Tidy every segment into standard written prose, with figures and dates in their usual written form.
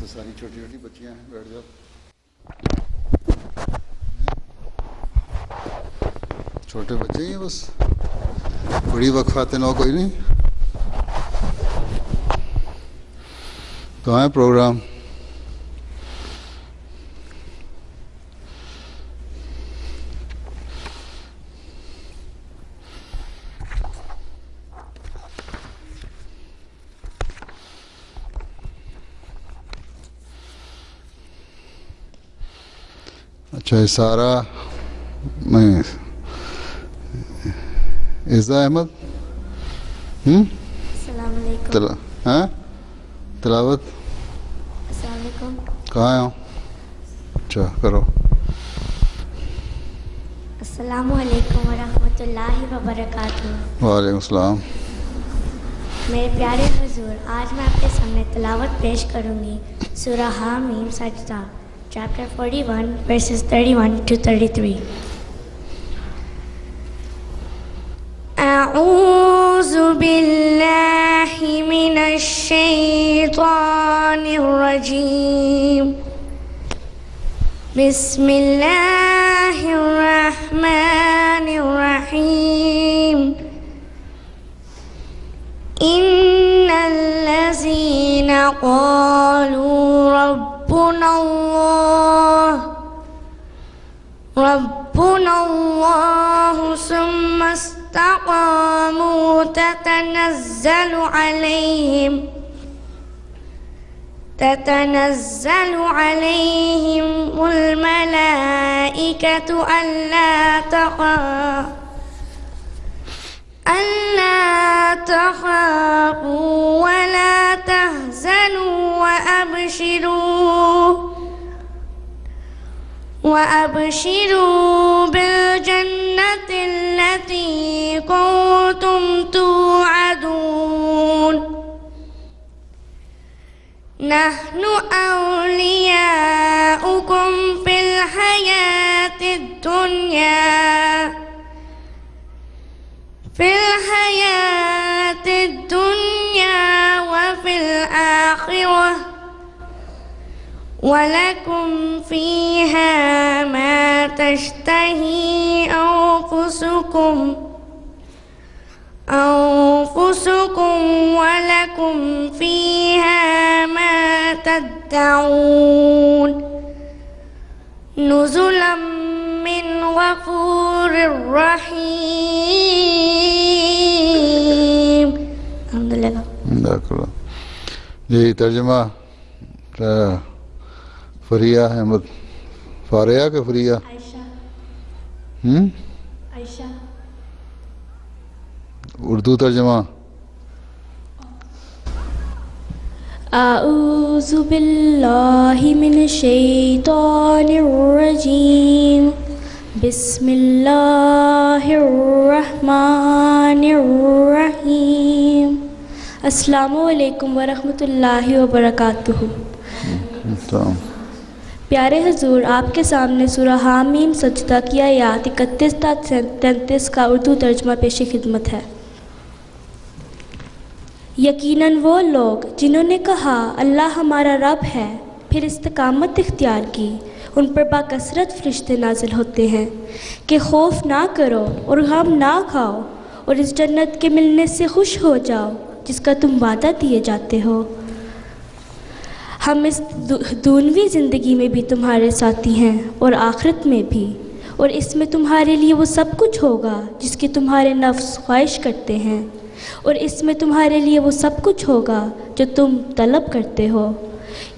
تو ساری چھوٹی چھوٹی بچیاں ہیں، بیٹھ جاؤ. چھوٹے بچے ہی ہیں بس، بڑی وقفات نو کوئی نہیں. کہاں ہے پروگرام؟ اچھا سارا میں عزا احمد السلام علیکم. ہاں تلاوت السلام علیکم. کہاں ہوں؟ اچھا کرو. السلام علیکم ورحمۃ اللہ وبرکاتہ. وعلیکم السلام. میرے پیارے حضور، آج میں آپ کے سامنے تلاوت پیش کروں گی سورہ حامیم سجدہ چیپٹر 41 verses 31 to 33. اعوذ باللہ من الشیطان الرجیم. بسم اللہ الرحمن الرحیم. ان الذین قالوا ربنا اللہ ثم استقاموا تتنزل عليهم الملائكة ألا تخافوا ولا تحزنوا وأبشروا بالجنة التي كنتم توعدون. نحن أولياؤكم في الحياة الدنيا وفي الآخرة ولكم فيها ما تشتهي أنفسكم ولكم فيها ما تدعون. نزلا من غفور رحيم. الحمد لله. جی ترجمہ فریہ احمد. فاریہ کہ فریہ؟ عائشہ. عائشہ. اردو ترجمہ. اعوذ باللہ من الشیطان الرجیم. بسم اللہ الرحمن الرحیم. السلام علیکم ورحمۃ اللہ وبرکاتہ. پیارے حضور، آپ کے سامنے سورہ حامیم سجدہ کی آیات 31 تا 33 کا اردو ترجمہ پیش خدمت ہے. یقیناً وہ لوگ جنہوں نے کہا اللہ ہمارا رب ہے، پھر استقامت اختیار کی، ان پر باکثرت فرشتے نازل ہوتے ہیں کہ خوف نہ کرو اور غم نہ کھاؤ اور اس جنت کے ملنے سے خوش ہو جاؤ جس کا تم وعدہ دیے جاتے ہو. ہم اس دنیوی زندگی میں بھی تمہارے ساتھی ہیں اور آخرت میں بھی، اور اس میں تمہارے لیے وہ سب کچھ ہوگا جس کی تمہارے نفس خواہش کرتے ہیں، اور اس میں تمہارے لیے وہ سب کچھ ہوگا جو تم طلب کرتے ہو.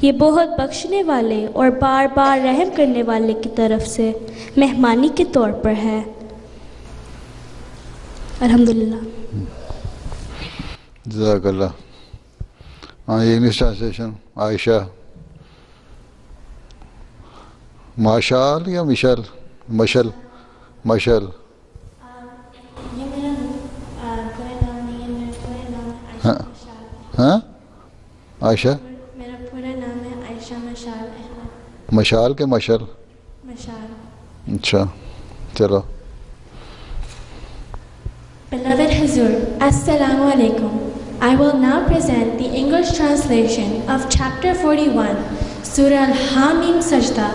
یہ بہت بخشنے والے اور بار بار رحم کرنے والے کی طرف سے مہمانی کے طور پر ہے. الحمدللہ. جزاک اللہ. ہاں یہ انگلش ٹرانسلیشن. عائشہ. ماشال یا مشل؟ مشل. مشل. ہاں عائشہ. میرا پورا نام ہے عائشہ مشال احمد. مشال کے مشل؟ مشال. اچھا چلو. Beloved Hazur, Assalamu alaikum. I will now present the English translation of chapter 41, Surah Al-Hamim Sajda,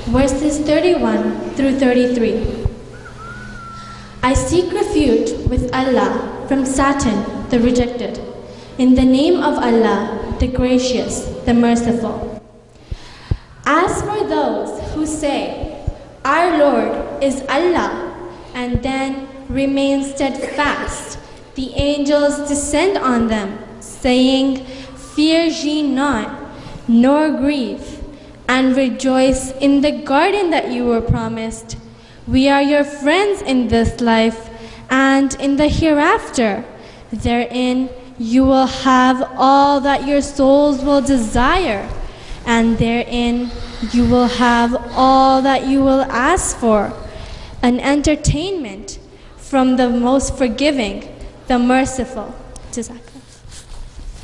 verses 31 through 33. I seek refuge with Allah from Satan, the rejected. In the name of Allah, the gracious, the merciful. As for those who say, our Lord is Allah, and then remain steadfast, the angels descend on them, saying, fear ye not, nor grieve, and rejoice in the garden that you were promised. We are your friends in this life and in the hereafter. Therein you will have all that your souls will desire, and therein you will have all that you will ask for, an entertainment from the most forgiving, the merciful. Jazakallah.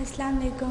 Assalamu alaikum.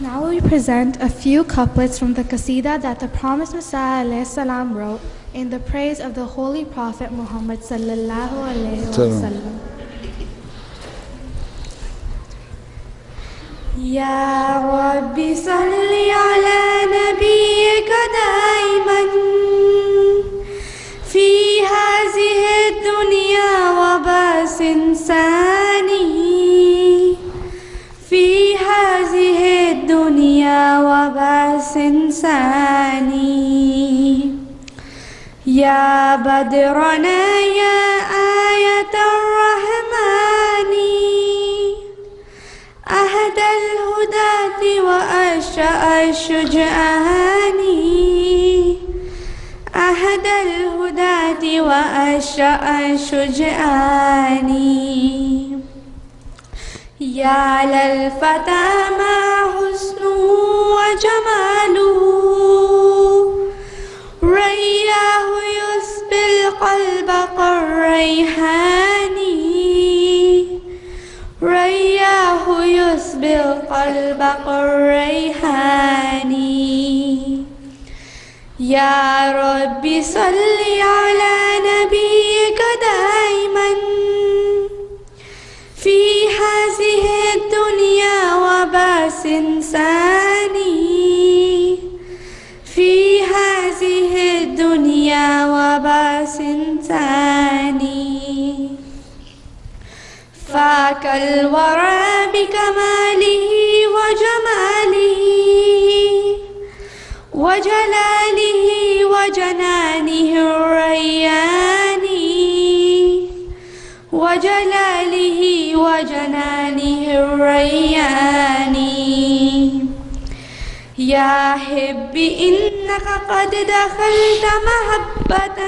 Now we present a few couplets from the Qasida that the promised Messiah ﷺ wrote in the praise of the Holy Prophet Muhammad sallallahu alaihi wasallam. Ya Rabbi salli ala nabiyyika daiman fi hazihi dunya wa bas insani في هذه الدنيا وباس إنساني يا بدرنا يا آية الرحمن أهدى الهداة وأشأ الشجعان أهدى الهداة وأشأ الشجعان يا للفتى ما حسنه وجماله رياه يسبي القلب كالريحان رياه يسبي القلب كالريحان يا رب صل على نبيك دائما في هذه الدنيا وباس إنساني في هذه الدنيا وباس إنساني فاك الورى بكماله وجماله وجلاله وجنانه الريان وجلاله وجنانه الريان يا حب إنك قد دخلت محبة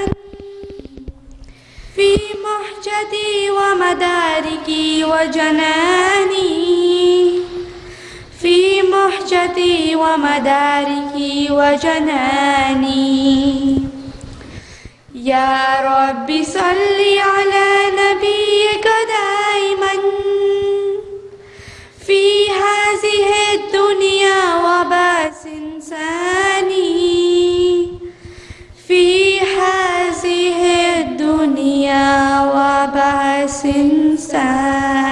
في محجتي ومداركي وجناني في محجتي ومداركي وجناني يا رب صل على نبيك دائما في هذه الدنيا وباس إنساني في هذه الدنيا وباس إنساني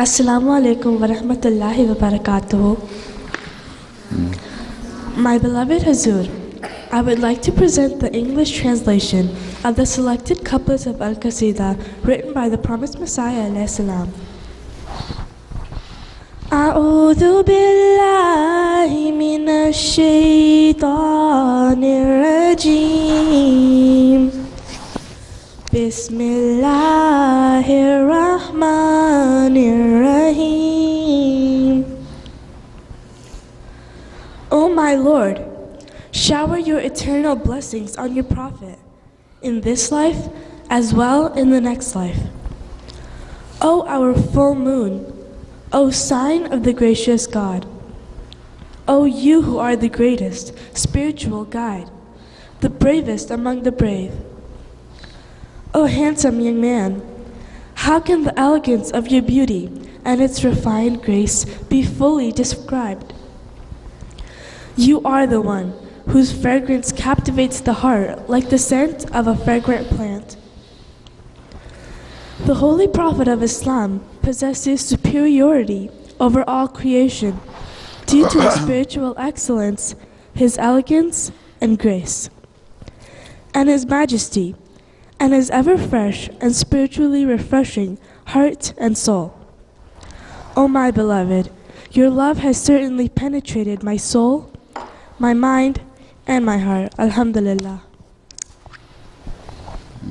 Assalamu alaikum wa rahmatullahi wa barakatuhu. My beloved Hazur, I would like to present the English translation of the selected couplets of Al-Qasida written by the promised Messiah alayhi salam. أعوذ بالله من الشيطان الرجيم بسم الله الرحمن الرحيم. O my Lord, shower your eternal blessings on your Prophet in this life as well in the next life. O our full moon, O sign of the gracious God, O you who are the greatest spiritual guide, the bravest among the brave. O handsome young man, how can the elegance of your beauty and its refined grace be fully described? You are the one whose fragrance captivates the heart like the scent of a fragrant plant. The Holy Prophet of Islam possesses superiority over all creation due to his spiritual excellence, his elegance and grace, and his majesty, and his ever fresh and spiritually refreshing heart and soul. O my beloved, your love has certainly penetrated my soul, my mind, and my heart. Alhamdulillah.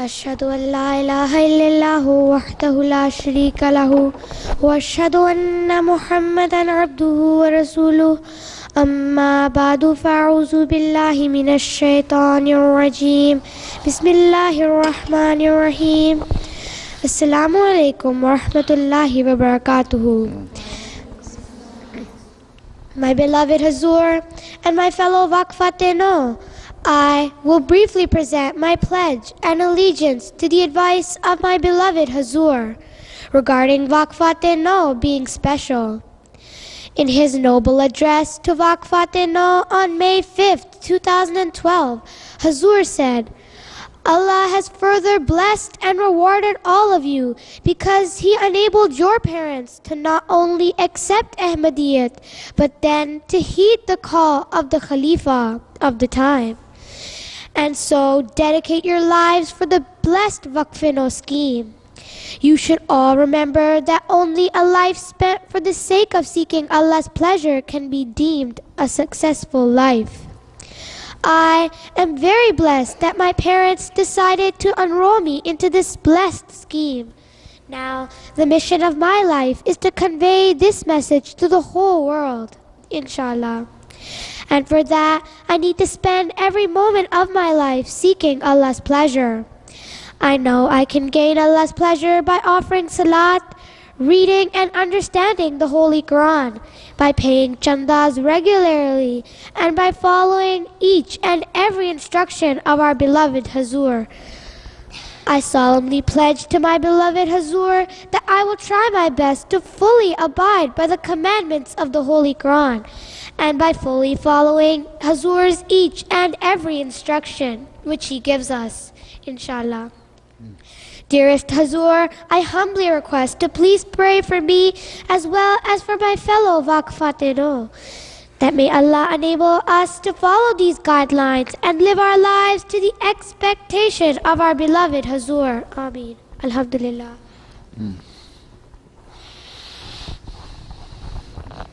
أشهد أن لا إله إلا الله وحده لا شريك له وأشهد أن محمدا عبده ورسوله أما بعد فأعوذ بالله من الشيطان الرجيم بسم الله الرحمن الرحيم السلام عليكم ورحمة الله وبركاته. My beloved Hazur and my fellow Vakfateno, I will briefly present my pledge and allegiance to the advice of my beloved Hazur regarding Vakfateno being special. In his noble address to Vakfateno on May 5th, 2012, Hazur said, Allah has further blessed and rewarded all of you because He enabled your parents to not only accept Ahmadiyyat, but then to heed the call of the Khalifa of the time. And so dedicate your lives for the blessed Vakfino scheme. You should all remember that only a life spent for the sake of seeking Allah's pleasure can be deemed a successful life. I am very blessed that my parents decided to enroll me into this blessed scheme. Now, the mission of my life is to convey this message to the whole world, inshallah. And for that, I need to spend every moment of my life seeking Allah's pleasure. I know I can gain Allah's pleasure by offering salat, reading and understanding the Holy Quran, by paying chandas regularly, and by following each and every instruction of our beloved Hazur. I solemnly pledge to my beloved Hazur that I will try my best to fully abide by the commandments of the Holy Quran, and by fully following Hazur's each and every instruction which he gives us, inshallah. Dearest Hazur, I humbly request to please pray for me as well as for my fellow Vakfateno, that may Allah enable us to follow these guidelines and live our lives to the expectation of our beloved Hazur. Ameen. Alhamdulillah.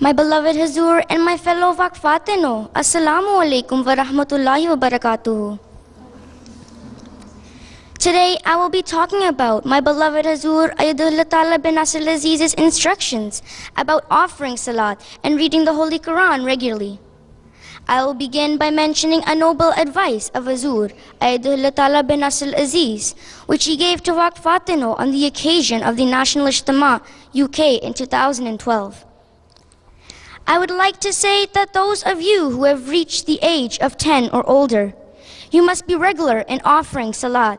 My beloved Hazur and my fellow Vakfateno, Assalamu alaikum wa rahmatullahi wa barakatuhu. Today I will be talking about my beloved Hazur Ayadullah Ta'ala bin Nasir al-Aziz's instructions about offering salat and reading the Holy Quran regularly. I will begin by mentioning a noble advice of Hazur Ayadullah Ta'ala bin Nasir al-Aziz, which he gave to Vakfateno on the occasion of the National Ijtima UK in 2012. I would like to say that those of you who have reached the age of 10 or older, you must be regular in offering salat.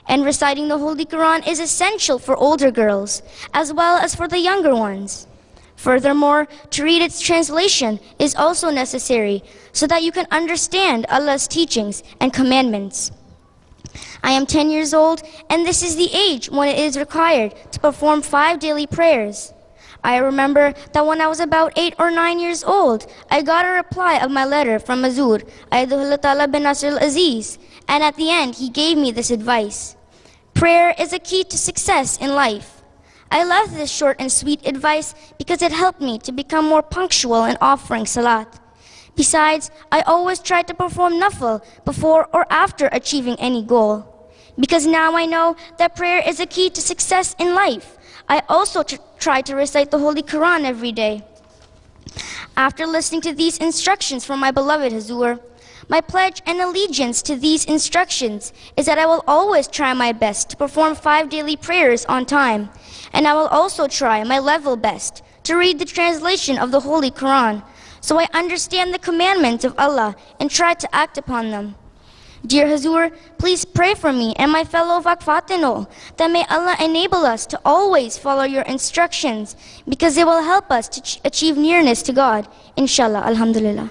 And reciting the Holy Quran is essential for older girls, as well as for the younger ones. Furthermore, to read its translation is also necessary, so that you can understand Allah's teachings and commandments. I am 10 years old, and this is the age when it is required to perform 5 daily prayers. I remember that when I was about 8 or 9 years old, I got a reply of my letter from Hazur Ayadullah Ta'ala bin Nasir al-Aziz, and at the end, he gave me this advice. Prayer is a key to success in life. I love this short and sweet advice because it helped me to become more punctual in offering salat. Besides, I always try to perform nafil before or after achieving any goal. Because now I know that prayer is a key to success in life, I also try to recite the Holy Quran every day. After listening to these instructions from my beloved Hazur, my pledge and allegiance to these instructions is that I will always try my best to perform 5 daily prayers on time, and I will also try my level best to read the translation of the Holy Quran, so I understand the commandments of Allah and try to act upon them. Dear Hazur, please pray for me and my fellow Vakfatino that may Allah enable us to always follow your instructions because it will help us to achieve nearness to God. Inshallah, Alhamdulillah.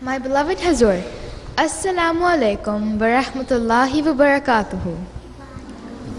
My beloved Hazur, Assalamu alaikum wa rahmatullahi wa barakatuhu.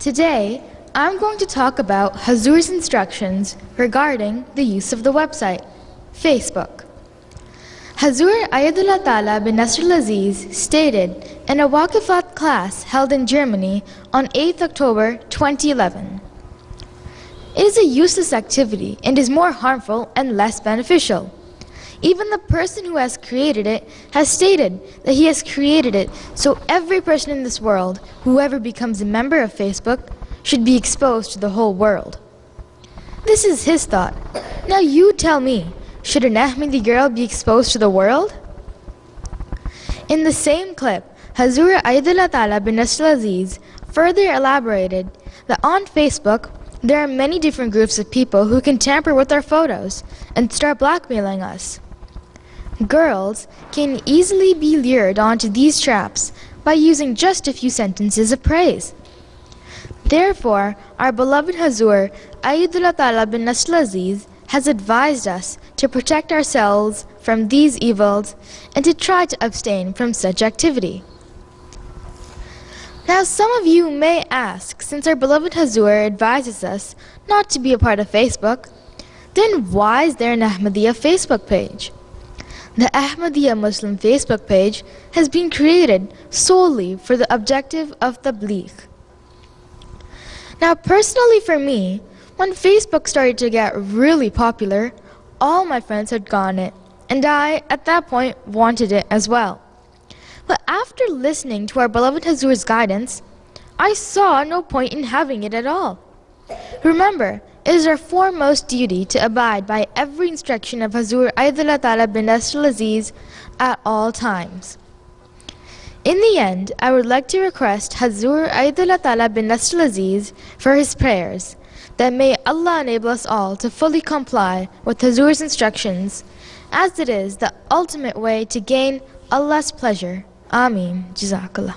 Today, I'm going to talk about Hazur's instructions regarding the use of the website, Facebook. Hazur Ayadullah Ta'ala bin Nasr al-Aziz stated in a Waqifat class held in Germany on 8th October 2011. It is a useless activity and is more harmful and less beneficial. Even the person who has created it has stated that he has created it so every person in this world, whoever becomes a member of Facebook, should be exposed to the whole world. This is his thought. Now you tell me, should an Ahmadi girl be exposed to the world? In the same clip, Hazur Ayadullah Ta'ala bin Nasr al-Aziz further elaborated that on Facebook, there are many different groups of people who can tamper with our photos and start blackmailing us. Girls can easily be lured onto these traps by using just a few sentences of praise. Therefore, our beloved Hazur Ayadullah Ta'ala bin Nasr al-Aziz has advised us to protect ourselves from these evils and to try to abstain from such activity. Now some of you may ask, since our beloved Hazur advises us not to be a part of Facebook, then why is there an Ahmadiyya Facebook page? The Ahmadiyya Muslim Facebook page has been created solely for the objective of tabligh. Now personally for me, when Facebook started to get really popular, all my friends had gotten it, and I, at that point, wanted it as well. But after listening to our beloved Hazur's guidance, I saw no point in having it at all. Remember, it is our foremost duty to abide by every instruction of Hazur Ayadullah Ta'ala bin Nasr al-Aziz at all times. In the end, I would like to request Hazur Ayadullah Ta'ala bin Nasr al-Aziz for his prayers, that may Allah enable us all to fully comply with Hazur's instructions, as it is the ultimate way to gain Allah's pleasure. Ameen. Jazakallah.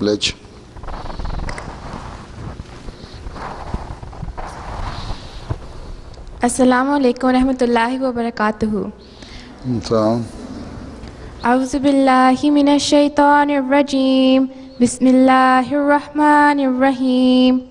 pledge. Assalamu alaikum wa rahmatullahi wa barakatuhu. Salam. A'udhu billahi minash shaitanir rajim. Bismillahir rahmanir rahim.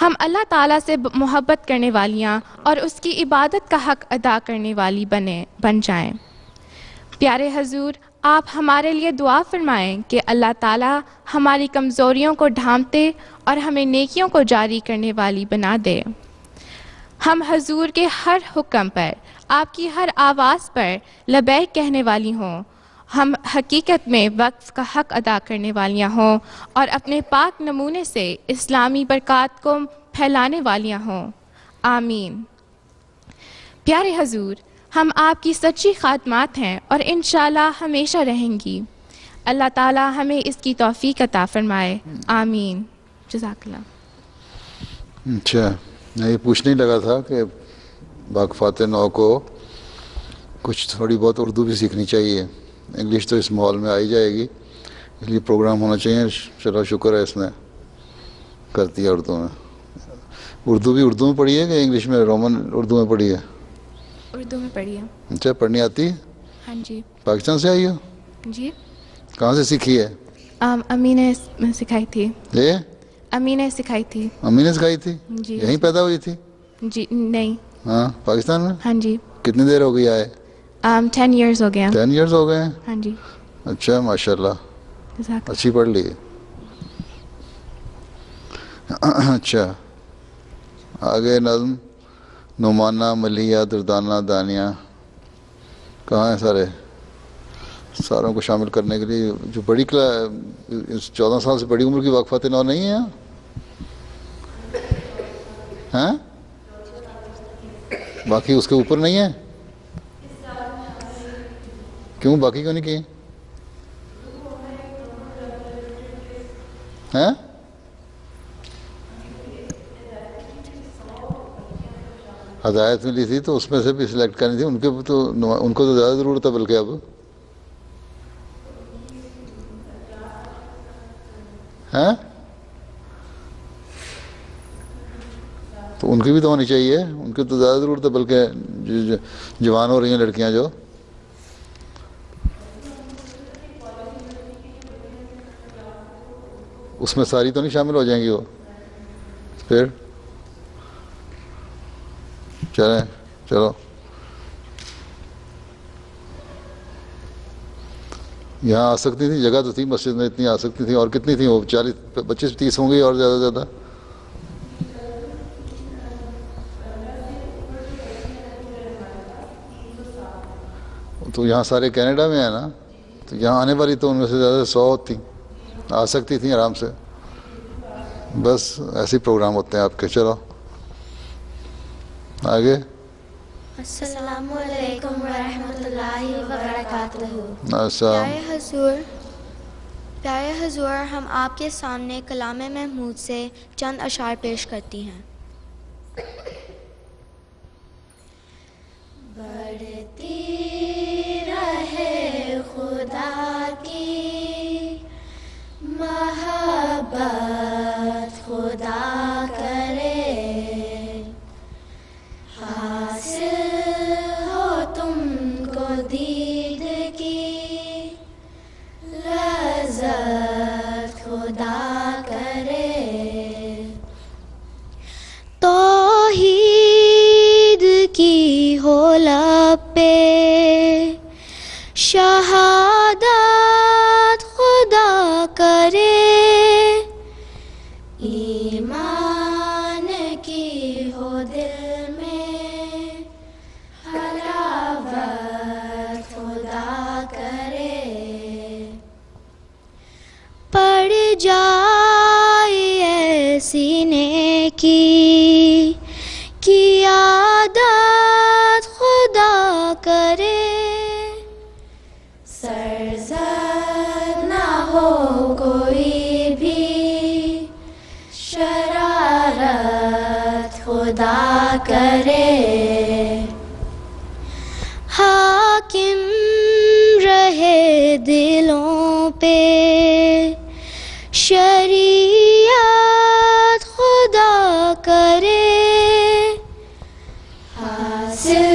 ہم اللہ تعالیٰ سے محبت کرنے والیاں اور اس کی عبادت کا حق ادا کرنے والی بن جائیں۔ پیارے حضور، آپ ہمارے لیے دعا فرمائیں کہ اللہ تعالیٰ ہماری کمزوریوں کو ڈھانپتے اور ہمیں نیکیوں کو جاری کرنے والی بنا دے۔ ہم حضور کے ہر حکم پر، آپ کی ہر آواز پر لبیک کہنے والی ہوں، ہم حقیقت میں وقف کا حق ادا کرنے والیاں ہوں اور اپنے پاک نمونے سے اسلامی برکات کو پھیلانے والیاں ہوں۔ آمین۔ پیارے حضور، ہم آپ کی سچی خادمات ہیں اور انشاءاللہ ہمیشہ رہیں گی۔ اللہ تعالیٰ ہمیں اس کی توفیق عطا فرمائے۔ آمین۔ جزاک اللہ۔ اچھا، میں یہ پوچھنے لگا تھا کہ واقفات نو کو کچھ تھوڑی بہت اردو بھی سیکھنی چاہیے۔ انگلش تو اس ماحول میں آئی جائے گی، اس لیے پروگرام ہونا چاہیے۔ چلو شکر ہے اس نے کر دیا اردو میں۔ اردو بھی اردو میں پڑھی ہے کہ انگلش میں رومن اردو میں پڑھی ہے؟ اردو میں پڑھی ہے۔ اچھا، پڑھنی آتی ہے؟ ہاں جی۔ پاکستان سے آئی ہو؟ جی۔ کہاں سے سیکھی ہے؟ امی نے سکھائی تھی۔ جی؟ امی نے سکھائی تھی۔ امی نے سکھائی تھی؟ جی۔ یہیں پیدا ہوئی تھی؟ جی نہیں۔ ہاں، پاکستان میں؟ ہاں جی۔ کتنی دیر ہو گئی آئے؟ 10 years ہو گیا۔ 10 years ہو گئے ہیں؟ ہاں جی۔ اچھا، ماشاء اللہ، اچھی پڑھ لی۔ اچھا، آگے نظم نعمانہ، ملیحہ، دردانہ، دانیہ کہاں ہیں سارے؟ ساروں کو شامل کرنے کے لیے جو بڑی 14 سال سے بڑی عمر کی واقفات نو نہیں ہیں ہاں؟ باقی اس کے اوپر نہیں ہیں؟ کیوں باقی کیوں نہیں کیے؟ ہیں؟ ہدایت ملی تھی تو اس میں سے بھی سلیکٹ کرنی تھی، ان کو تو زیادہ ضرورت ہے بلکہ اب ہیں، تو ان کی بھی تو ہونی چاہیے، ان کی تو زیادہ ضرورت ہے بلکہ جوان ہو رہی ہیں لڑکیاں جو۔ اس میں ساری تو نہیں شامل ہو جائیں گی وہ؟ پھر چلو یہاں آ سکتی تھی، جگہ تو تھی مسجد میں، اتنی آ سکتی تھی۔ اور کتنی تھیں وہ؟ 40 25 30 ہوں گی اور زیادہ سے زیادہ۔ تو یہاں سارے کینیڈا میں ہیں نا، تو یہاں آنے والی تو ان میں سے زیادہ 100 تھیں، آ سکتی تھیں آرام سے۔ بس ایسے پروگرام ہوتے ہیں آپ کے۔ چلو آگے۔ السلام علیکم ورحمۃ اللہ وبرکاتہ۔ اچھا، پیارے حضور، ہم آپ کے سامنے کلام محمود سے چند اشعار پیش کرتی ہیں۔ بڑھتی رہے خدا کی محبت، خدا کرے حاصل ہو تم کو دید کی لذت، خدا کرے توحید کی ہو لب پہ شہادت، خدا کرے ایمان کی ہو دل میں حلاوت، خدا کرے پڑ جائے سینے کی عادت، خدا کرے سرزد نہ ہو کوئی بھی شرارت، خدا کرے حاکم رہے دلوں پہ شریعت، خدا کرے حاصل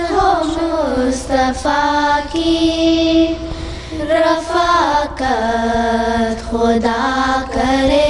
ہو مصطفیٰ کی رفاقت، خدا کرے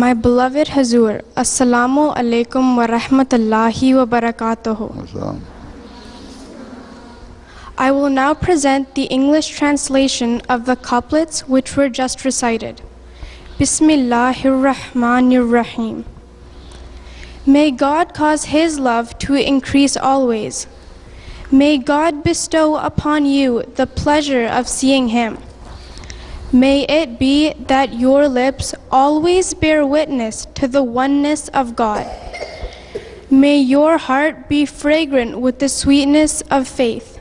My beloved Hazur, Assalamu alaikum wa rahmatullahi wa barakatuhu. I will now present the English translation of the couplets which were just recited. Bismillahir Rahmanir Rahim. May God cause His love to increase always. May God bestow upon you the pleasure of seeing Him. May it be that your lips always bear witness to the oneness of God. May your heart be fragrant with the sweetness of faith.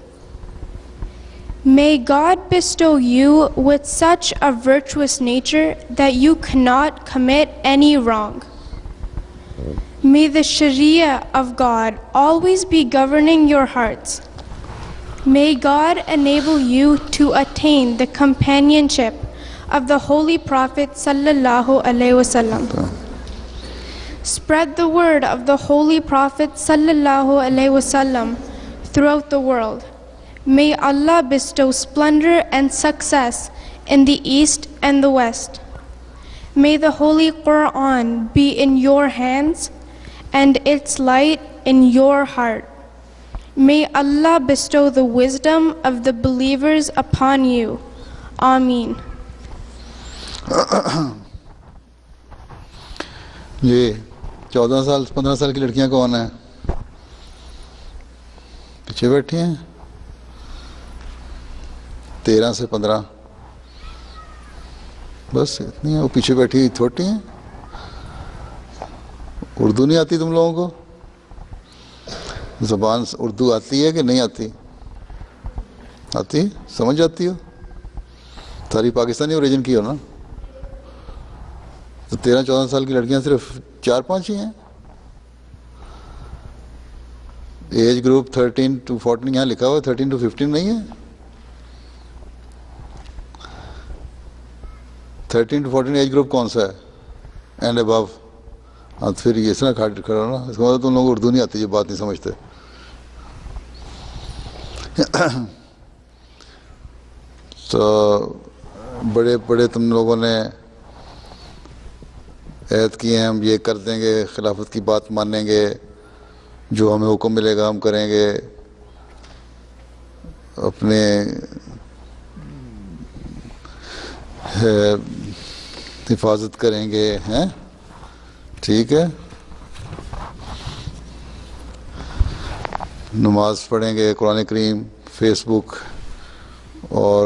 May God bestow you with such a virtuous nature that you cannot commit any wrong. May the Sharia of God always be governing your hearts. May God enable you to attain the companionship of the Holy Prophet sallallahu alaihi wasallam. Spread the word of the Holy Prophet sallallahu alaihi wasallam throughout the world. May Allah bestow splendor and success in the East and the West. May the Holy Quran be in your hands and its light in your heart. May Allah bestow the wisdom of the believers upon you. Ameen. یہ 14 سال 15 سال کی لڑکیاں کون ہیں؟ پیچھے بیٹھی ہیں 13 سے 15 بس اتنی ہیں. وہ پیچھے بیٹھی چھوٹی ہیں. اردو نہیں آتی تم لوگوں کو؟ زبان اردو آتی ہے کہ نہیں آتی؟ آتی؟ سمجھ جاتی ہو؟ ساری پاکستانی اوریجن کی ہو نا؟ تو 13-14 سال کی لڑکیاں صرف 4-5 ہی ہیں. ایج گروپ 13 to 14 یہاں لکھا ہوا ہے, 13 to 15 نہیں ہے. 13 to 14 ایج گروپ کون سا ہے؟ And above. ہاں پھر یہ اس طرح کھڑا نا, اس کا مطلب تم لوگوں کو اردو نہیں آتی, یہ بات نہیں سمجھتے. تو بڑے بڑے تم لوگوں نے عہد کیے ہیں, ہم یہ کر دیں گے, خلافت کی بات مانیں گے, جو ہمیں حکم ملے گا ہم کریں گے, اپنے حفاظت کریں گے, ہیں ٹھیک ہے, نماز پڑھیں گے, قرآن کریم, فیس بک, اور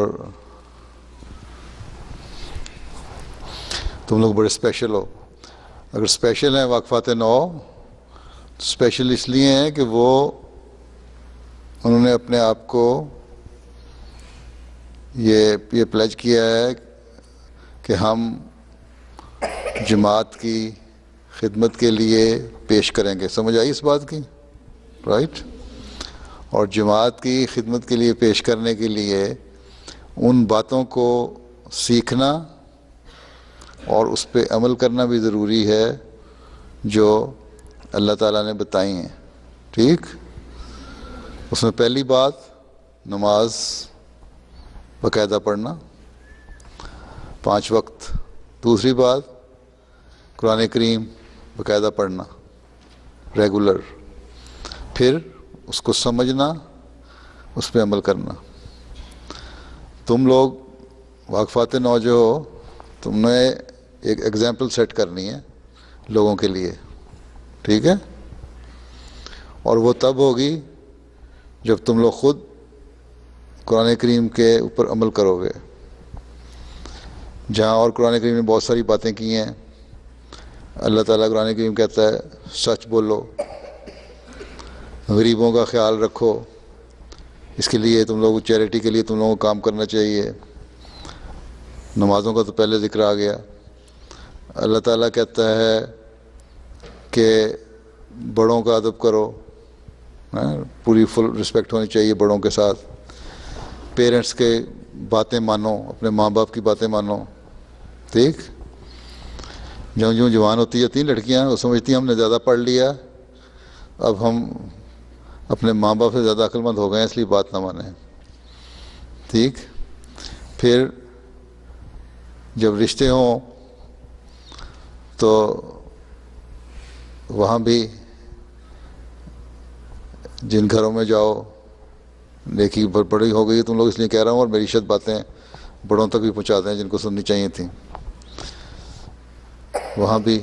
تم لوگ بڑے اسپیشل ہو. اگر اسپیشل ہیں واقفات 9, اسپیشل اس لیے ہیں کہ وہ انہوں نے اپنے آپ کو یہ پلیج کیا ہے کہ ہم جماعت کی خدمت کے لیے پیش کریں گے. سمجھ آئی اس بات کی؟ رائٹ. اور جماعت کی خدمت کے لیے پیش کرنے کے لیے ان باتوں کو سیکھنا اور اس پہ عمل کرنا بھی ضروری ہے جو اللہ تعالیٰ نے بتائی ہیں. ٹھیک, اس میں پہلی بات نماز باقاعدہ پڑھنا 5 وقت. دوسری بات قرآن کریم باقاعدہ پڑھنا ریگولر. پھر اس کو سمجھنا، اس پہ عمل کرنا. تم لوگ واقفات نو جو ہو، تم نے ایک ایگزامپل سیٹ کرنی ہے لوگوں کے لیے، ٹھیک ہے؟ اور وہ تب ہوگی جب تم لوگ خود قرآن کریم کے اوپر عمل کرو گے. جہاں اور قرآن کریم نے بہت ساری باتیں کی ہیں. اللہ تعالیٰ قرآن کریم کہتا ہے سچ بولو، غریبوں کا خیال رکھو، اس کے لیے تم لوگ چیریٹی کے لیے تم لوگوں کو کام کرنا چاہیے. نمازوں کا تو پہلے ذکر آ گیا. اللہ تعالیٰ کہتا ہے کہ بڑوں کا ادب کرو، پوری فل رسپیکٹ ہونی چاہیے بڑوں کے ساتھ. پیرنٹس کے باتیں مانو، اپنے ماں باپ کی باتیں مانو. ٹھیک؟ جو جوان ہوتی جاتی ہیں لڑکیاں، وہ سمجھتی ہیں ہم نے زیادہ پڑھ لیا، اب ہم اپنے ماں باپ سے زیادہ عقل مند ہو گئے ہیں، اس لیے بات نہ مانیں. ٹھیک؟ پھر جب رشتے ہوں تو وہاں بھی جن گھروں میں جاؤ، نیکی بڑی ہو گئی تم لوگ اس لیے کہہ رہا ہوں، اور میری شد باتیں بڑوں تک بھی پہنچا دیں جن کو سننی چاہیے تھیں. وہاں بھی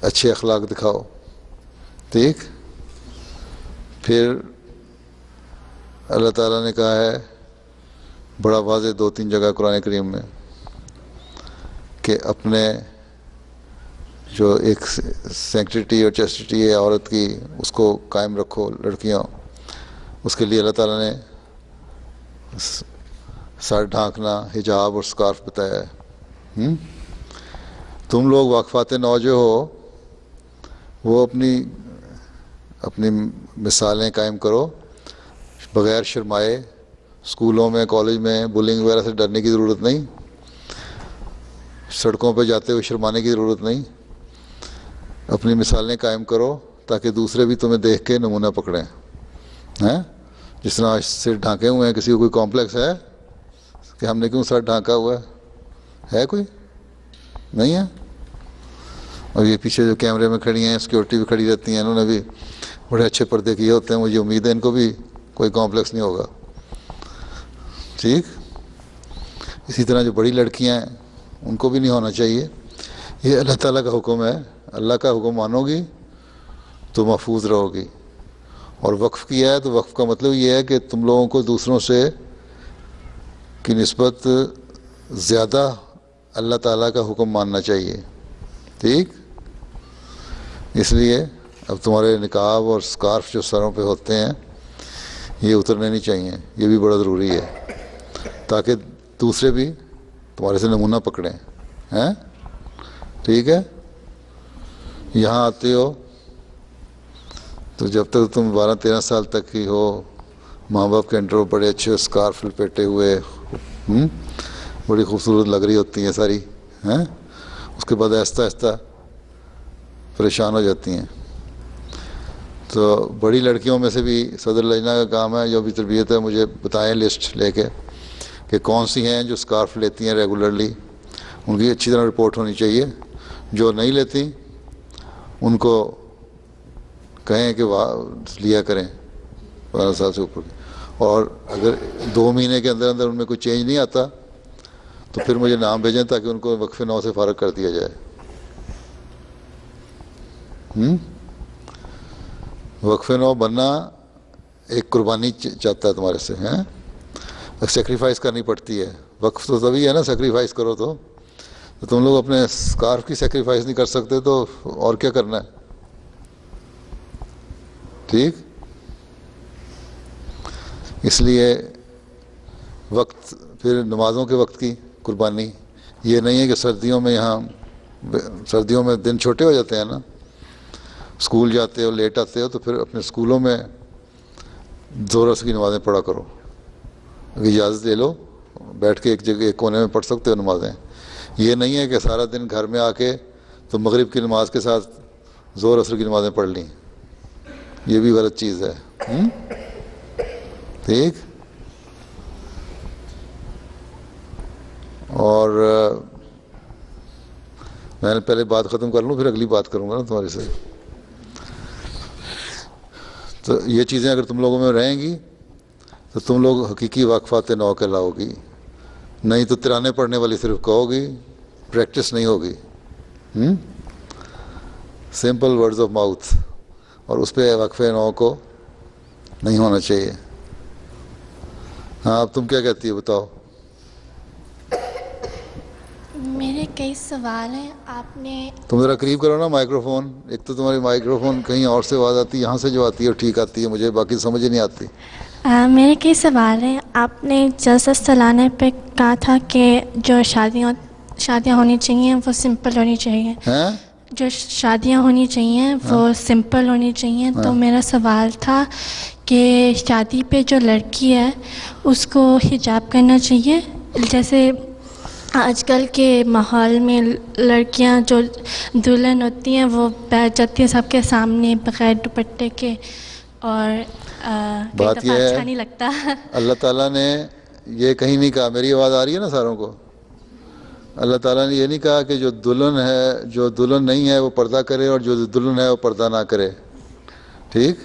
اچھے اخلاق دکھاؤ. ٹھیک؟ پھر اللہ تعالیٰ نے کہا ہے بڑا واضح 2-3 جگہ قرآن کریم میں کہ اپنے جو ایک سینکٹریٹی اور چیسٹیٹی ہے عورت کی، اس کو قائم رکھو لڑکیاں. اس کے لیے اللہ تعالیٰ نے سر ڈھانکنا، حجاب اور سکارف بتایا ہے. تم لوگ واقفات نو جو ہو وہ اپنی مثالیں قائم کرو بغیر شرمائے. اسکولوں میں، کالج میں بلنگ وغیرہ سے ڈرنے کی ضرورت نہیں، سڑکوں پہ جاتے ہوئے شرمانے کی ضرورت نہیں. اپنی مثالیں قائم کرو تاکہ دوسرے بھی تمہیں دیکھ کے نمونہ پکڑیں. جس طرح سر ڈھانکے ہوئے ہیں، کسی کو کوئی کمپلیکس ہے کہ ہم نے کیوں سر ڈھانکا ہوا ہے؟ کوئی نہیں ہے. اور یہ پیچھے جو کیمرے میں کھڑی ہیں، سیکورٹی بھی کھڑی رہتی ہیں، انہوں نے بھی بڑے اچھے پردے کیے ہوتے ہیں. مجھے امید ہے ان کو بھی کوئی کمپلیکس نہیں ہوگا. ٹھیک؟ اسی طرح جو بڑی لڑکیاں ہیں ان کو بھی نہیں ہونا چاہیے. یہ اللہ تعالیٰ کا حکم ہے. اللہ کا حکم مانو گی تو محفوظ رہو گی. اور وقف کیا ہے تو وقف کا مطلب یہ ہے کہ تم لوگوں کو دوسروں سے کی نسبت زیادہ اللہ تعالیٰ کا حکم ماننا چاہیے. ٹھیک؟ اس لیے اب تمہارے نقاب اور سکارف جو سروں پہ ہوتے ہیں یہ اترنے نہیں چاہیے. یہ بھی بڑا ضروری ہے تاکہ دوسرے بھی تمہارے سے نمونہ پکڑیں. ٹھیک ہے؟ یہاں آتے ہو تو جب تک تم 12-13 سال تک ہی ہو، ماں باپ کے انڈر بڑے اچھے سکارف لپیٹے ہوئے، بڑی خوبصورت لگ رہی ہوتی ہیں ساری. اس کے بعد آہستہ آہستہ پریشان ہو جاتی ہیں. تو بڑی لڑکیوں میں سے بھی صدر لجنہ کا کام ہے، جو بھی تربیت ہے مجھے بتائیں لسٹ لے کے کہ کون سی ہیں جو سکارف لیتی ہیں ریگولرلی. ان کی اچھی طرح رپورٹ ہونی چاہیے. جو نہیں لیتی ان کو کہیں کہ لیا کریں 12 سال سے اوپر. اور اگر 2 مہینے کے اندر اندر ان میں کوئی چینج نہیں آتا تو پھر مجھے نام بھیجیں تاکہ ان کو وقف نو سے فارغ کر دیا جائے. وقف نو بننا ایک قربانی چاہتا ہے تمہارے سے. سیکریفائس کرنی پڑتی ہے. وقف تو تبھی ہے نا سیکریفائس کرو تو تم لوگ اپنے سکارف کی سیکریفائس نہیں کر سکتے تو اور کیا کرنا ہے. ٹھیک؟ اس لیے وقت، پھر نمازوں کے وقت کی قربانی. یہ نہیں ہے کہ سردیوں میں دن چھوٹے ہو جاتے ہیں نا، اسکول جاتے ہو لیٹ آتے ہو تو پھر اپنے اسکولوں میں 2 رکعت کی نمازیں پڑھا کرو. اگر اجازت لے لو بیٹھ کے ایک جگہ ایک کونے میں پڑھ سکتے ہو نمازیں. یہ نہیں ہے کہ سارا دن گھر میں آ کے تو مغرب کی نماز کے ساتھ ظہر عصر کی نمازیں پڑھ لیں. یہ بھی غلط چیز ہے. ٹھیک؟ اور میں پہلے بات ختم کر لوں پھر اگلی بات کروں گا نا تمہارے سے. تو یہ چیزیں اگر تم لوگوں میں رہیں گی تو تم لوگ حقیقی واقفات نو کہلاؤ گی، نہیں تو ترانے پڑھنے والی صرف کہو گی، پریکٹس نہیں ہوگی. سمپل ورڈز آف ماؤتھ، اور اس پہ وقف نو کو نہیں ہونا چاہیے. ہاں اب تم کیا کہتی ہے بتاؤ. میرے کئی سوال ہیں. آپ نے تم ذرا قریب کرو نا مائکرو فون. ایک تو تمہاری مائکرو فون کہیں اور سے آواز آتی ہے، یہاں سے جو آتی ہے وہ ٹھیک آتی ہے، مجھے باقی سمجھ ہی نہیں آتی. میرے کئی سوال ہیں. آپ نے جلسہ سالانہ پہ کہا تھا کہ جو شادیاں ہونی چاہیے وہ سمپل ہونی چاہیے. جو شادیاں ہونی چاہیے وہ سمپل ہونی چاہیے. تو میرا سوال تھا کہ شادی پہ جو لڑکی ہے اس کو حجاب کرنا چاہیے؟ جیسے آج کل کے ماحول میں لڑکیاں جو دلہن ہوتی ہیں وہ بیٹھ جاتی ہیں سب کے سامنے بغیر دوپٹے کے، اور بات یہ اچھا نہیں لگتا. اللہ تعالیٰ نے یہ کہیں نہیں کہا. میری آواز آ رہی ہے نا ساروں کو؟ اللہ تعالیٰ نے یہ نہیں کہا کہ جو دلہن ہے، جو دلہن نہیں ہے وہ پردہ کرے اور جو دلہن ہے وہ پردہ نہ کرے. ٹھیک؟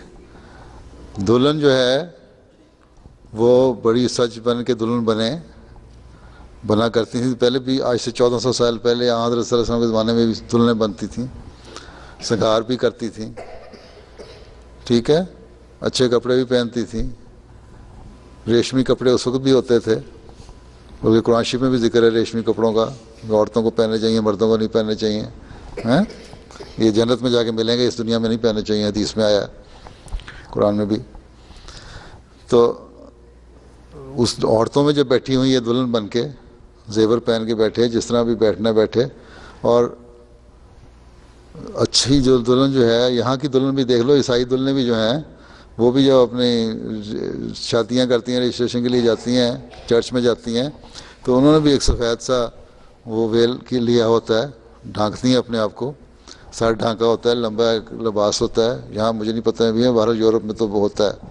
دلہن جو ہے وہ بڑی سج بن کے دلہن بنا کرتی تھیں پہلے بھی. آج سے 1400 سال پہلے حضرت صلی اللہ علیہ وسلم کے زمانے میں بھی دلہنیں بنتی تھیں، سنگار بھی کرتی تھیں. ٹھیک ہے؟ اچھے کپڑے بھی پہنتی تھیں. ریشمی کپڑے اس وقت بھی ہوتے تھے، کیونکہ قرآن شریف میں بھی ذکر ہے ریشمی کپڑوں کا، عورتوں کو پہننے چاہیے، مردوں کو نہیں پہننے چاہیے. یہ جنت میں جا کے ملیں گے، اس دنیا میں نہیں پہننے چاہیے، حدیث میں آیا قرآن میں بھی. تو اس عورتوں میں جب بیٹھی ہوئی یہ دلہن بن کے زیور پہن کے بیٹھے، جس طرح بھی بیٹھنا بیٹھے. اور اچھی جو دلہن جو ہے، یہاں کی دلہن بھی دیکھ لو، عیسائی دلہنیں بھی جو ہیں وہ بھی جو اپنی شادیاں کرتی ہیں، رجسٹریشن کے لیے جاتی ہیں، چرچ میں جاتی ہیں، تو انہوں نے بھی ایک سفید سا وہ ویل کے لیا ہوتا ہے، ڈھانکتی ہیں اپنے آپ کو، سر ڈھانکا ہوتا ہے، لمبا ایک لباس ہوتا ہے. یہاں مجھے نہیں پتہ بھی ہے، باہر یورپ میں تو وہ ہوتا ہے،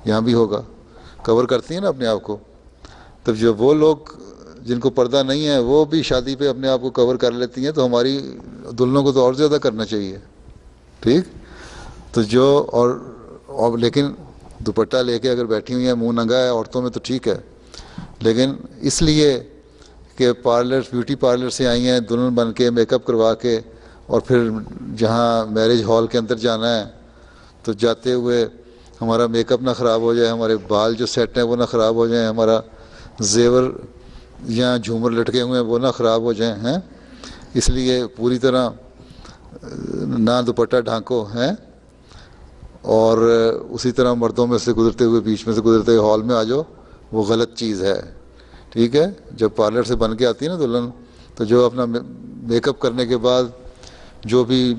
یہاں بھی ہوگا. کور کرتی ہیں نا اپنے آپ کو. تب جو وہ لوگ جن کو پردہ نہیں ہے وہ بھی شادی پہ اپنے آپ کو کور کر لیتی ہیں، تو ہماری دلہنوں کو تو اور زیادہ کرنا چاہیے. ٹھیک؟ تو جو اور لیکن دوپٹہ لے کے اگر بیٹھی ہوئی ہیں، منہ ننگا ہے عورتوں میں تو ٹھیک ہے، لیکن اس لیے کہ بیوٹی پارلر سے آئی ہیں دلہن بن کے، میک اپ کروا کے، اور پھر جہاں میرج ہال کے اندر جانا ہے تو جاتے ہوئے ہمارا میک اپ نہ خراب ہو جائے، ہمارے بال جو سیٹ ہیں وہ نہ خراب ہو جائیں، ہمارا زیور یا جھومر لٹکے ہوئے ہیں وہ نہ خراب ہو جائیں ہیں، اس لیے پوری طرح نہ دوپٹہ ڈھانکو ہیں. اور اسی طرح مردوں میں سے گزرتے ہوئے، بیچ میں سے گزرتے ہوئے ہال میں آ جاؤ، وہ غلط چیز ہے. ٹھیک ہے؟ جب پارلر سے بن کے آتی ہے نا دلہن، تو جو اپنا میک اپ کرنے کے بعد جو بھی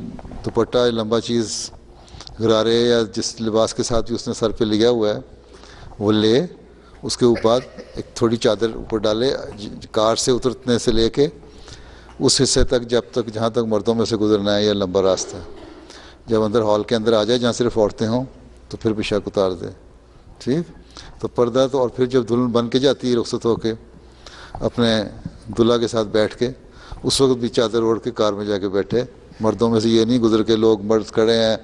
دوپٹہ لمبا چیز غرارے یا جس لباس کے ساتھ بھی اس نے سر پہ لیا ہوا ہے وہ لے، اس کے اوپر ایک تھوڑی چادر اوپر ڈالے، کار سے اترنے سے لے کے اس حصے تک جہاں تک مردوں میں سے گزرنا ہے، یہ لمبا راستہ. جب اندر ہال کے اندر آ جائے جہاں صرف عورتیں ہوں تو پھر پوشاک اتار دے. ٹھیک؟ تو پردہ تو. اور پھر جب دلہن بن کے جاتی ہے رخصت ہو کے اپنے دلہا کے ساتھ بیٹھ کے، اس وقت بھی چادر اوڑھ کے کار میں جا کے بیٹھے. مردوں میں سے یہ نہیں گزر کے لوگ مرد کھڑے ہیں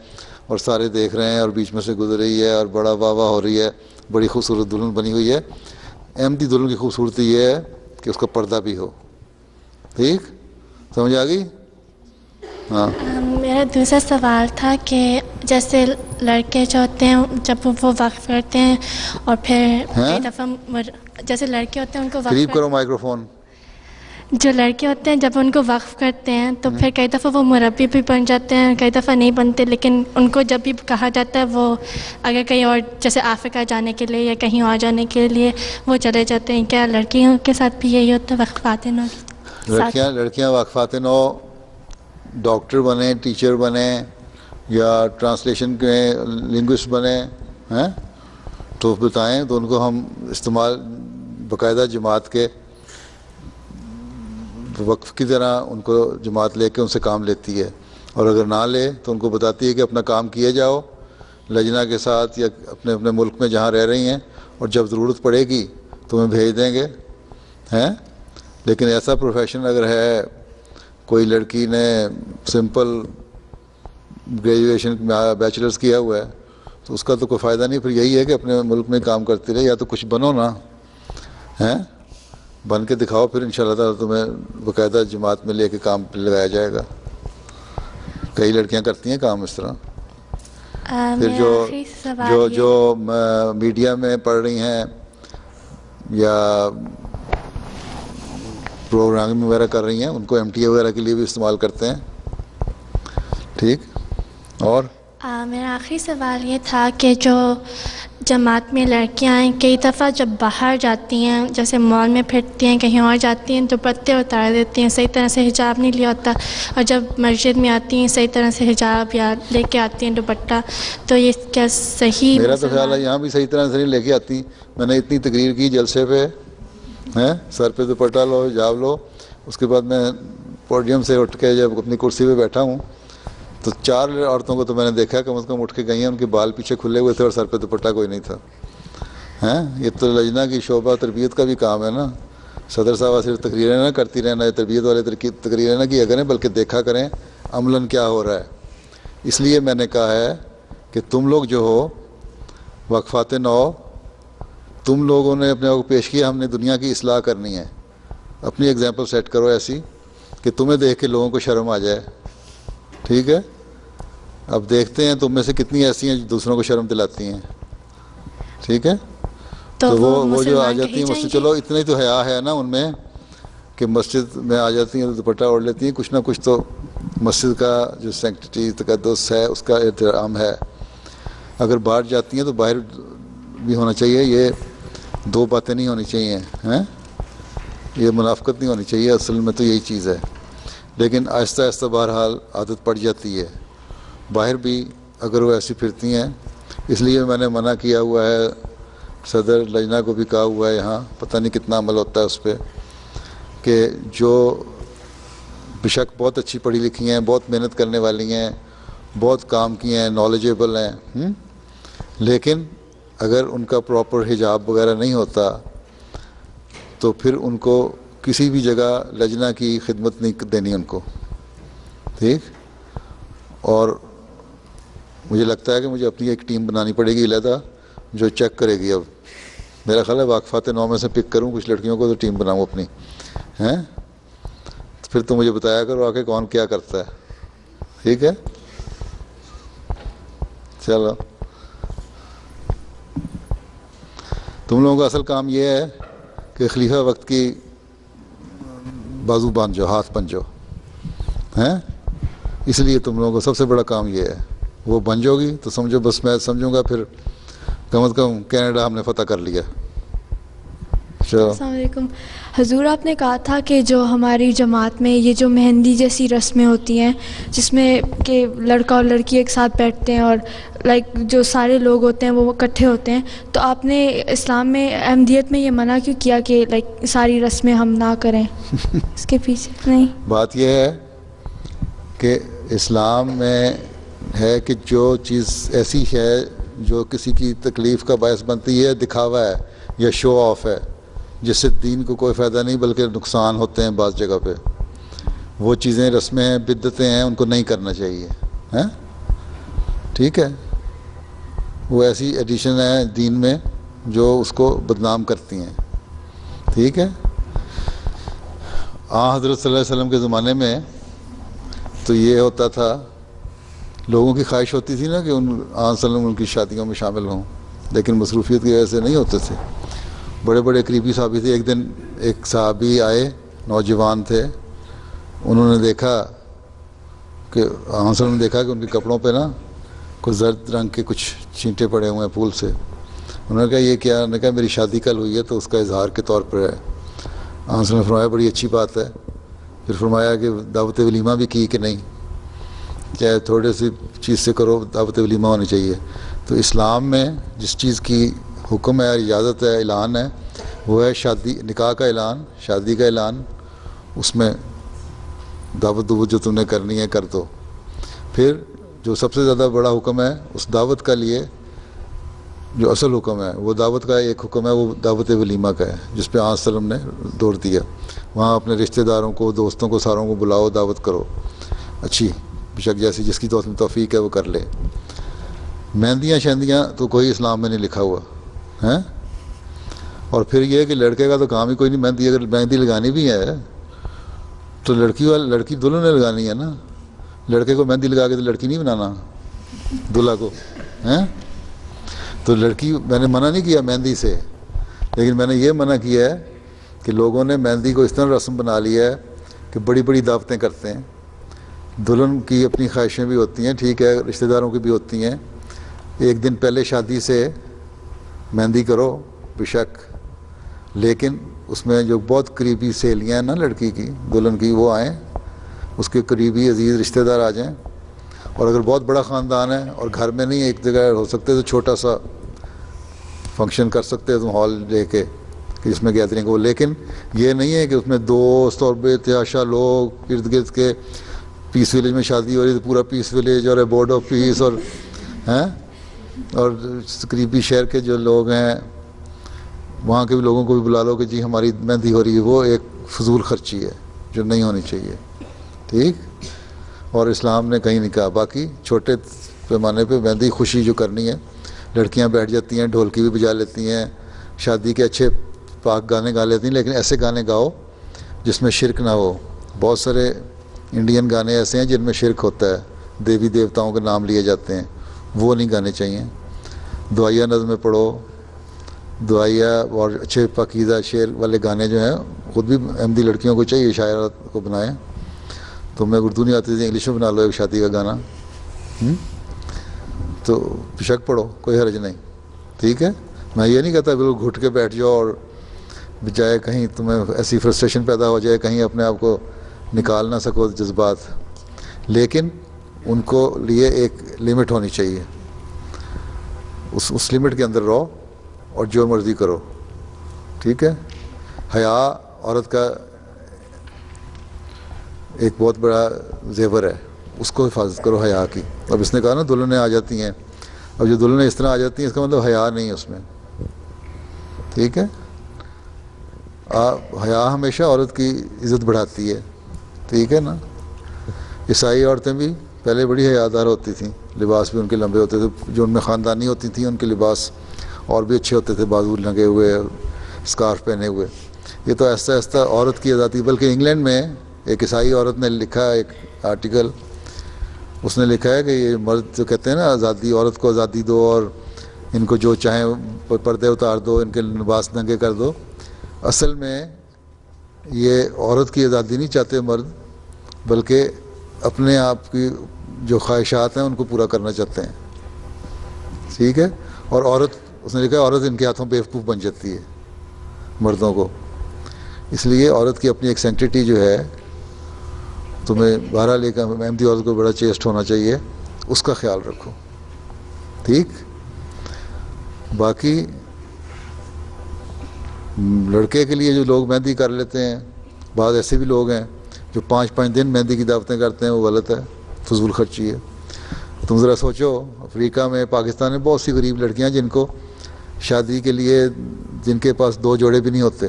اور سارے دیکھ رہے ہیں اور بیچ میں سے گزر رہی ہے اور بڑا واہ واہ ہو رہی ہے، بڑی خوبصورت دلہن بنی ہوئی ہے. احمدی دلہن کی خوبصورتی یہ ہے کہ اس کا پردہ بھی ہو. ٹھیک؟ سمجھ آ گئی؟ ہاں. میرا دوسرا سوال تھا کہ جیسے لڑکے جو ہوتے ہیں جب وہ وقف کرتے ہیں اور پھر کئی دفعہ جیسے لڑکے ہوتے ہیں ان کو قریب کرو مائکرو فون. جو لڑکے ہوتے ہیں جب ان کو وقف کرتے ہیں تو پھر کئی دفعہ وہ مربی بھی بن جاتے ہیں، کئی دفعہ نہیں بنتے، لیکن ان کو جب بھی کہا جاتا ہے وہ اگر کہیں اور جیسے افریقہ جانے کے لیے یا کہیں اور جانے کے لیے وہ چلے جاتے ہیں. کیا لڑکیوں کے ساتھ بھی یہی ہوتا ہے وقفات نو؟ لڑکیاں وقفات نو ڈاکٹر بنیں، ٹیچر بنیں یا ٹرانسلیشن کے لنگوسٹ بنیں ہیں تو بتائیں، تو ان کو ہم استعمال باقاعدہ جماعت کے وقف کی طرح ان کو جماعت لے کے ان سے کام لیتی ہے. اور اگر نہ لے تو ان کو بتاتی ہے کہ اپنا کام کیے جاؤ لجنا کے ساتھ یا اپنے اپنے ملک میں جہاں رہ رہی ہیں، اور جب ضرورت پڑے گی تمہیں بھیج دیں گے ہیں. لیکن ایسا پروفیشن اگر ہے، کوئی لڑکی نے سمپل گریجویشن بیچلرز کیا ہوا ہے تو اس کا تو کوئی فائدہ نہیں. پھر یہی ہے کہ اپنے ملک میں کام کرتے رہے، یا تو کچھ بنو نا، ہیں بن کے دکھاؤ، پھر انشاءاللہ تعالیٰ تمہیں باقاعدہ جماعت میں لے کے کام پہ لگایا جائے گا. کئی لڑکیاں کرتی ہیں کام اس طرح. پھر جو میڈیا میں پڑھ رہی ہیں یا پروگرامنگ وغیرہ کر رہی ہیں، ان کو MTA وغیرہ کے لیے بھی استعمال کرتے ہیں. ٹھیک. اور میرا آخری سوال یہ تھا کہ جو جماعت میں لڑکیاں ہیں، کئی دفعہ جب باہر جاتی ہیں، جیسے مال میں پھرتی ہیں، کہیں اور جاتی ہیں، دوپٹے اتار دیتی ہیں، صحیح طرح سے حجاب نہیں لیا ہوتا، اور جب مسجد میں آتی ہیں صحیح طرح سے حجاب یا لے کے آتی ہیں دوپٹہ، تو یہ کیا صحیح؟ میرا تو خیال ہے یہاں بھی صحیح طرح سے نہیں لے کے آتی. میں نے اتنی تقریر کی جلسے پہ، ہیں سر پہ دوپٹہ لو، حجاب لو. اس کے بعد میں پوڈیم سے اٹھ کے جب اپنی کرسی پہ بیٹھا ہوں تو 4 عورتوں کو تو میں نے دیکھا کم از کم اٹھ کے گئی ہیں، ان کے بال پیچھے کھلے ہوئے تھے اور سر پہ دوپٹہ کوئی نہیں تھا. یہ تو لجنہ کی شعبہ تربیت کا بھی کام ہے نا. صدر صاحبہ صرف تقریریں نہ کرتی رہنا، تربیت والے تقریریں نہ کیا کریں، بلکہ دیکھا کریں عملاً کیا ہو رہا ہے. اس لیے میں نے کہا ہے کہ تم لوگ جو ہو وقفات نو، تم لوگوں نے اپنے آپ کو پیش کیا، ہم نے دنیا کی اصلاح کرنی ہے. اپنی ایگزامپل سیٹ کرو ایسی کہ تمہیں دیکھ کے لوگوں کو شرم آ جائے. ٹھیک ہے. اب دیکھتے ہیں تم میں سے کتنی ایسی ہیں جو دوسروں کو شرم دلاتی ہیں. ٹھیک ہے. تو وہ جو آ جاتی ہیں مسجد، چلو اتنا ہی تو حیا ہے نا ان میں کہ مسجد میں آ جاتی ہیں تو دوپٹہ اوڑھ لیتی ہیں. کچھ نہ کچھ تو مسجد کا جو سینکٹیٹی تقدس ہے اس کا احترام ہے. اگر باہر جاتی ہیں تو باہر بھی ہونا چاہیے. یہ 2 باتیں نہیں ہونی چاہیے ہیں، یہ منافقت نہیں ہونی چاہیے. اصل میں تو یہی چیز ہے. لیکن آہستہ آہستہ بہرحال عادت پڑ جاتی ہے. باہر بھی اگر وہ ایسی پھرتی ہیں، اس لیے میں نے منع کیا ہوا ہے، صدر لجنہ کو بھی کہا ہوا ہے، یہاں پتہ نہیں کتنا عمل ہوتا ہے اس پہ، کہ جو بشک بہت اچھی پڑھی لکھی ہیں، بہت محنت کرنے والی ہیں، بہت کام کی ہیں، نالجیبل ہیں، لیکن اگر ان کا پراپر حجاب وغیرہ نہیں ہوتا تو پھر ان کو کسی بھی جگہ لجنہ کی خدمت نہیں دینی ان کو. ٹھیک. اور مجھے لگتا ہے کہ مجھے اپنی ایک ٹیم بنانی پڑے گی علیحدہ جو چیک کرے گی. اب میرا خیال ہے واقفات 9 میں سے پک کروں کچھ لڑکیوں کو تو ٹیم بناؤں اپنی، ہیں پھر تو مجھے بتایا کرو آ کے کون کیا کرتا ہے. ٹھیک ہے. چلو، تم لوگوں کا اصل کام یہ ہے کہ خلیفہ وقت کی بازو باندھ جاؤ، ہاتھ بن جاؤ، ہیں اس لیے تم لوگوں کا سب سے بڑا کام یہ ہے. وہ بن جاؤ گی تو سمجھو بس میں سمجھوں گا پھر کم از کم کینیڈا ہم نے فتح کر لیا. السلام علیکم حضور. آپ نے کہا تھا کہ جو ہماری جماعت میں یہ جو مہندی جیسی رسمیں ہوتی ہیں جس میں کہ لڑکا اور لڑکی ایک ساتھ بیٹھتے ہیں اور جو سارے لوگ ہوتے ہیں وہ اکٹھے ہوتے ہیں، تو آپ نے اسلام میں احمدیت میں یہ منع کیوں کیا کہ ساری رسمیں ہم نہ کریں؟ اس کے پیچھے نہیں بات یہ ہے کہ اسلام میں ہے کہ جو چیز ایسی ہے جو کسی کی تکلیف کا باعث بنتی ہے، دکھاوا ہے یا شو آف ہے، جس سے دین کو کوئی فائدہ نہیں بلکہ نقصان ہوتے ہیں بعض جگہ پہ، وہ چیزیں رسمیں ہیں، بدعتیں ہیں، ان کو نہیں کرنا چاہیے. ہیں ٹھیک ہے. وہ ایسی ایڈیشن ہے دین میں جو اس کو بدنام کرتی ہیں. ٹھیک ہے. حضرت صلی اللہ علیہ وسلم کے زمانے میں تو یہ ہوتا تھا، لوگوں کی خواہش ہوتی تھی نا کہ صلی اللہ علیہ وسلم ان کی شادیوں میں شامل ہوں، لیکن مصروفیت کی وجہ سے نہیں ہوتے تھے. بڑے بڑے قریبی صحابی تھے. ایک دن ایک صحابی آئے، نوجوان تھے، انہوں نے دیکھا کہ صلی اللہ علیہ وسلم نے دیکھا کہ ان کے کپڑوں پہ نا کوئی زرد رنگ کے کچھ چینٹے پڑے ہوئے ہیں پھول سے. انہوں نے کہا یہ کیا؟ انہوں نے کہا میری شادی کل ہوئی ہے تو اس کا اظہار کے طور پر ہے. صلی اللہ علیہ وسلم نے فرمایا بڑی اچھی بات ہے. پھر فرمایا کہ دعوت ولیمہ بھی کی کہ نہیں، چاہے تھوڑے سی چیز سے کرو، دعوت ولیمہ ہونی چاہیے. تو اسلام میں جس چیز کی حکم ہے، اجازت ہے، اعلان ہے، وہ ہے شادی، نکاح کا اعلان، شادی کا اعلان. اس میں دعوت جو تم نے کرنی ہے کر دو. پھر جو سب سے زیادہ بڑا حکم ہے اس دعوت کا لیے جو اصل حکم ہے وہ دعوت کا ایک حکم ہے، وہ دعوت ولیمہ کا ہے، جس پہ آن وسلم نے دور دیا. وہاں اپنے رشتہ داروں کو، دوستوں کو، ساروں کو بلاؤ، دعوت کرو اچھی، بشک جیسی جس کی توفیق ہے وہ کر لے. مہندیاں شہندیاں تو کوئی اسلام میں نہیں لکھا ہوا ہے. اور پھر یہ کہ لڑکے کا تو کام ہی کوئی نہیں مہندی، اگر مہندی لگانی بھی ہے تو لڑکی دلہن نے لگانی ہے نا. لڑکے کو مہندی لگا کے تو لڑکی نہیں بنانا دلہا کو ہیں. تو لڑکی میں نے منع نہیں کیا مہندی سے، لیکن میں نے یہ منع کیا ہے کہ لوگوں نے مہندی کو اس طرح رسم بنا لیا ہے کہ بڑی بڑی دعوتیں کرتے ہیں. دلہن کی اپنی خواہشیں بھی ہوتی ہیں، ٹھیک ہے، رشتہ داروں کی بھی ہوتی ہیں. ایک دن پہلے شادی سے مہندی کرو بشک، لیکن اس میں جو بہت قریبی سہیلیاں ہیں نا لڑکی کی، دلہن کی، وہ آئیں، اس کے قریبی عزیز رشتہ دار آ جائیں. اور اگر بہت بڑا خاندان ہے اور گھر میں نہیں ایک جگہ ہو سکتے تو چھوٹا سا فنکشن کر سکتے تو ہال لے کے کہ جس میں گیدرنگ ہو. لیکن یہ نہیں ہے کہ اس میں دوست اور بے تحاشا لوگ ارد گرد کے. پیس ولیج میں شادی ہو رہی تو پورا پیس ولیج اور بورڈ آف پیس اور ہیں، اور قریبی شہر کے جو لوگ ہیں وہاں کے بھی لوگوں کو بھی بلا لو کہ جی ہماری مہندی ہو رہی ہے. وہ ایک فضول خرچی ہے جو نہیں ہونی چاہیے، ٹھیک. اور اسلام نے کہیں نہیں کہا. باقی چھوٹے پیمانے پہ مہندی خوشی جو کرنی ہے، لڑکیاں بیٹھ جاتی ہیں، ڈھولکی بھی بجا لیتی ہیں، شادی کے اچھے پاک گانے گا لیتی ہیں، لیکن ایسے گانے گاؤ جس میں شرک نہ ہو. بہت سارے انڈین گانے ایسے ہیں جن میں شرک ہوتا ہے، دیوی دیوتاؤں کے نام لیے جاتے ہیں، وہ نہیں گانے چاہیے. دعائیہ نظمیں پڑھو، دعائیہ اور اچھے پاکیزہ شعر والے گانے جو ہیں، خود بھی احمدی لڑکیوں کو چاہیے شاعرات کو بنائیں. تو میں اردو نہیں آتی تھی، انگلش میں بنا لو ایک شادی کا گانا، تو بشک پڑھو، کوئی حرج نہیں، ٹھیک ہے. میں یہ نہیں کہتا بالکل گھٹ کے بیٹھ جاؤ اور بجائے کہیں تمہیں ایسی فرسٹریشن پیدا ہو جائے، کہیں اپنے آپ کو نکال نہ سکو جذبات، لیکن ان کو لیے ایک لمٹ ہونی چاہیے. اس لمٹ کے اندر رہو اور جو مرضی کرو، ٹھیک ہے. حیا عورت کا ایک بہت بڑا زیور ہے، اس کو حفاظت کرو حیا کی. اب اس نے کہا نا دلہنیں آ جاتی ہیں، اب جو دلہنیں اس طرح آ جاتی ہیں اس کا مطلب حیا نہیں ہے اس میں، ٹھیک ہے. حیا ہمیشہ عورت کی عزت بڑھاتی ہے، ٹھیک ہے نا. عیسائی عورتیں بھی پہلے بڑی حیادار ہوتی تھیں، لباس بھی ان کے لمبے ہوتے تھے، جو ان میں خاندانی ہوتی تھیں ان کے لباس اور بھی اچھے ہوتے تھے، بازو لگے ہوئے، اسکارف پہنے ہوئے. یہ تو آہستہ آہستہ عورت کی آزادی. بلکہ انگلینڈ میں ایک عیسائی عورت نے لکھا ایک آرٹیکل، اس نے لکھا ہے کہ یہ مرد جو کہتے ہیں نا آزادی، عورت کو آزادی دو اور ان کو جو چاہیں پردے اتار دو، ان کے لباس ننگے کر دو. اصل میں یہ عورت کی آزادی نہیں چاہتے مرد، بلکہ اپنے آپ کی جو خواہشات ہیں ان کو پورا کرنا چاہتے ہیں، ٹھیک ہے. اور عورت، اس نے لکھا ہے عورت ان کے ہاتھوں بیوقوف بن جاتی ہے مردوں کو. اس لیے عورت کی اپنی ایک سینکٹیٹی جو ہے، تمہیں بہرحال ایک احمدی عورت کو بڑا چیسٹ ہونا چاہیے، اس کا خیال رکھو، ٹھیک. باقی لڑکے کے لیے جو لوگ مہندی کر لیتے ہیں، بعض ایسے بھی لوگ ہیں جو 5 دن مہندی کی دعوتیں کرتے ہیں، وہ غلط ہے، فضول خرچی ہے. تم ذرا سوچو، افریقہ میں، پاکستان میں بہت سی غریب لڑکیاں جن کو شادی کے لیے، جن کے پاس 2 جوڑے بھی نہیں ہوتے.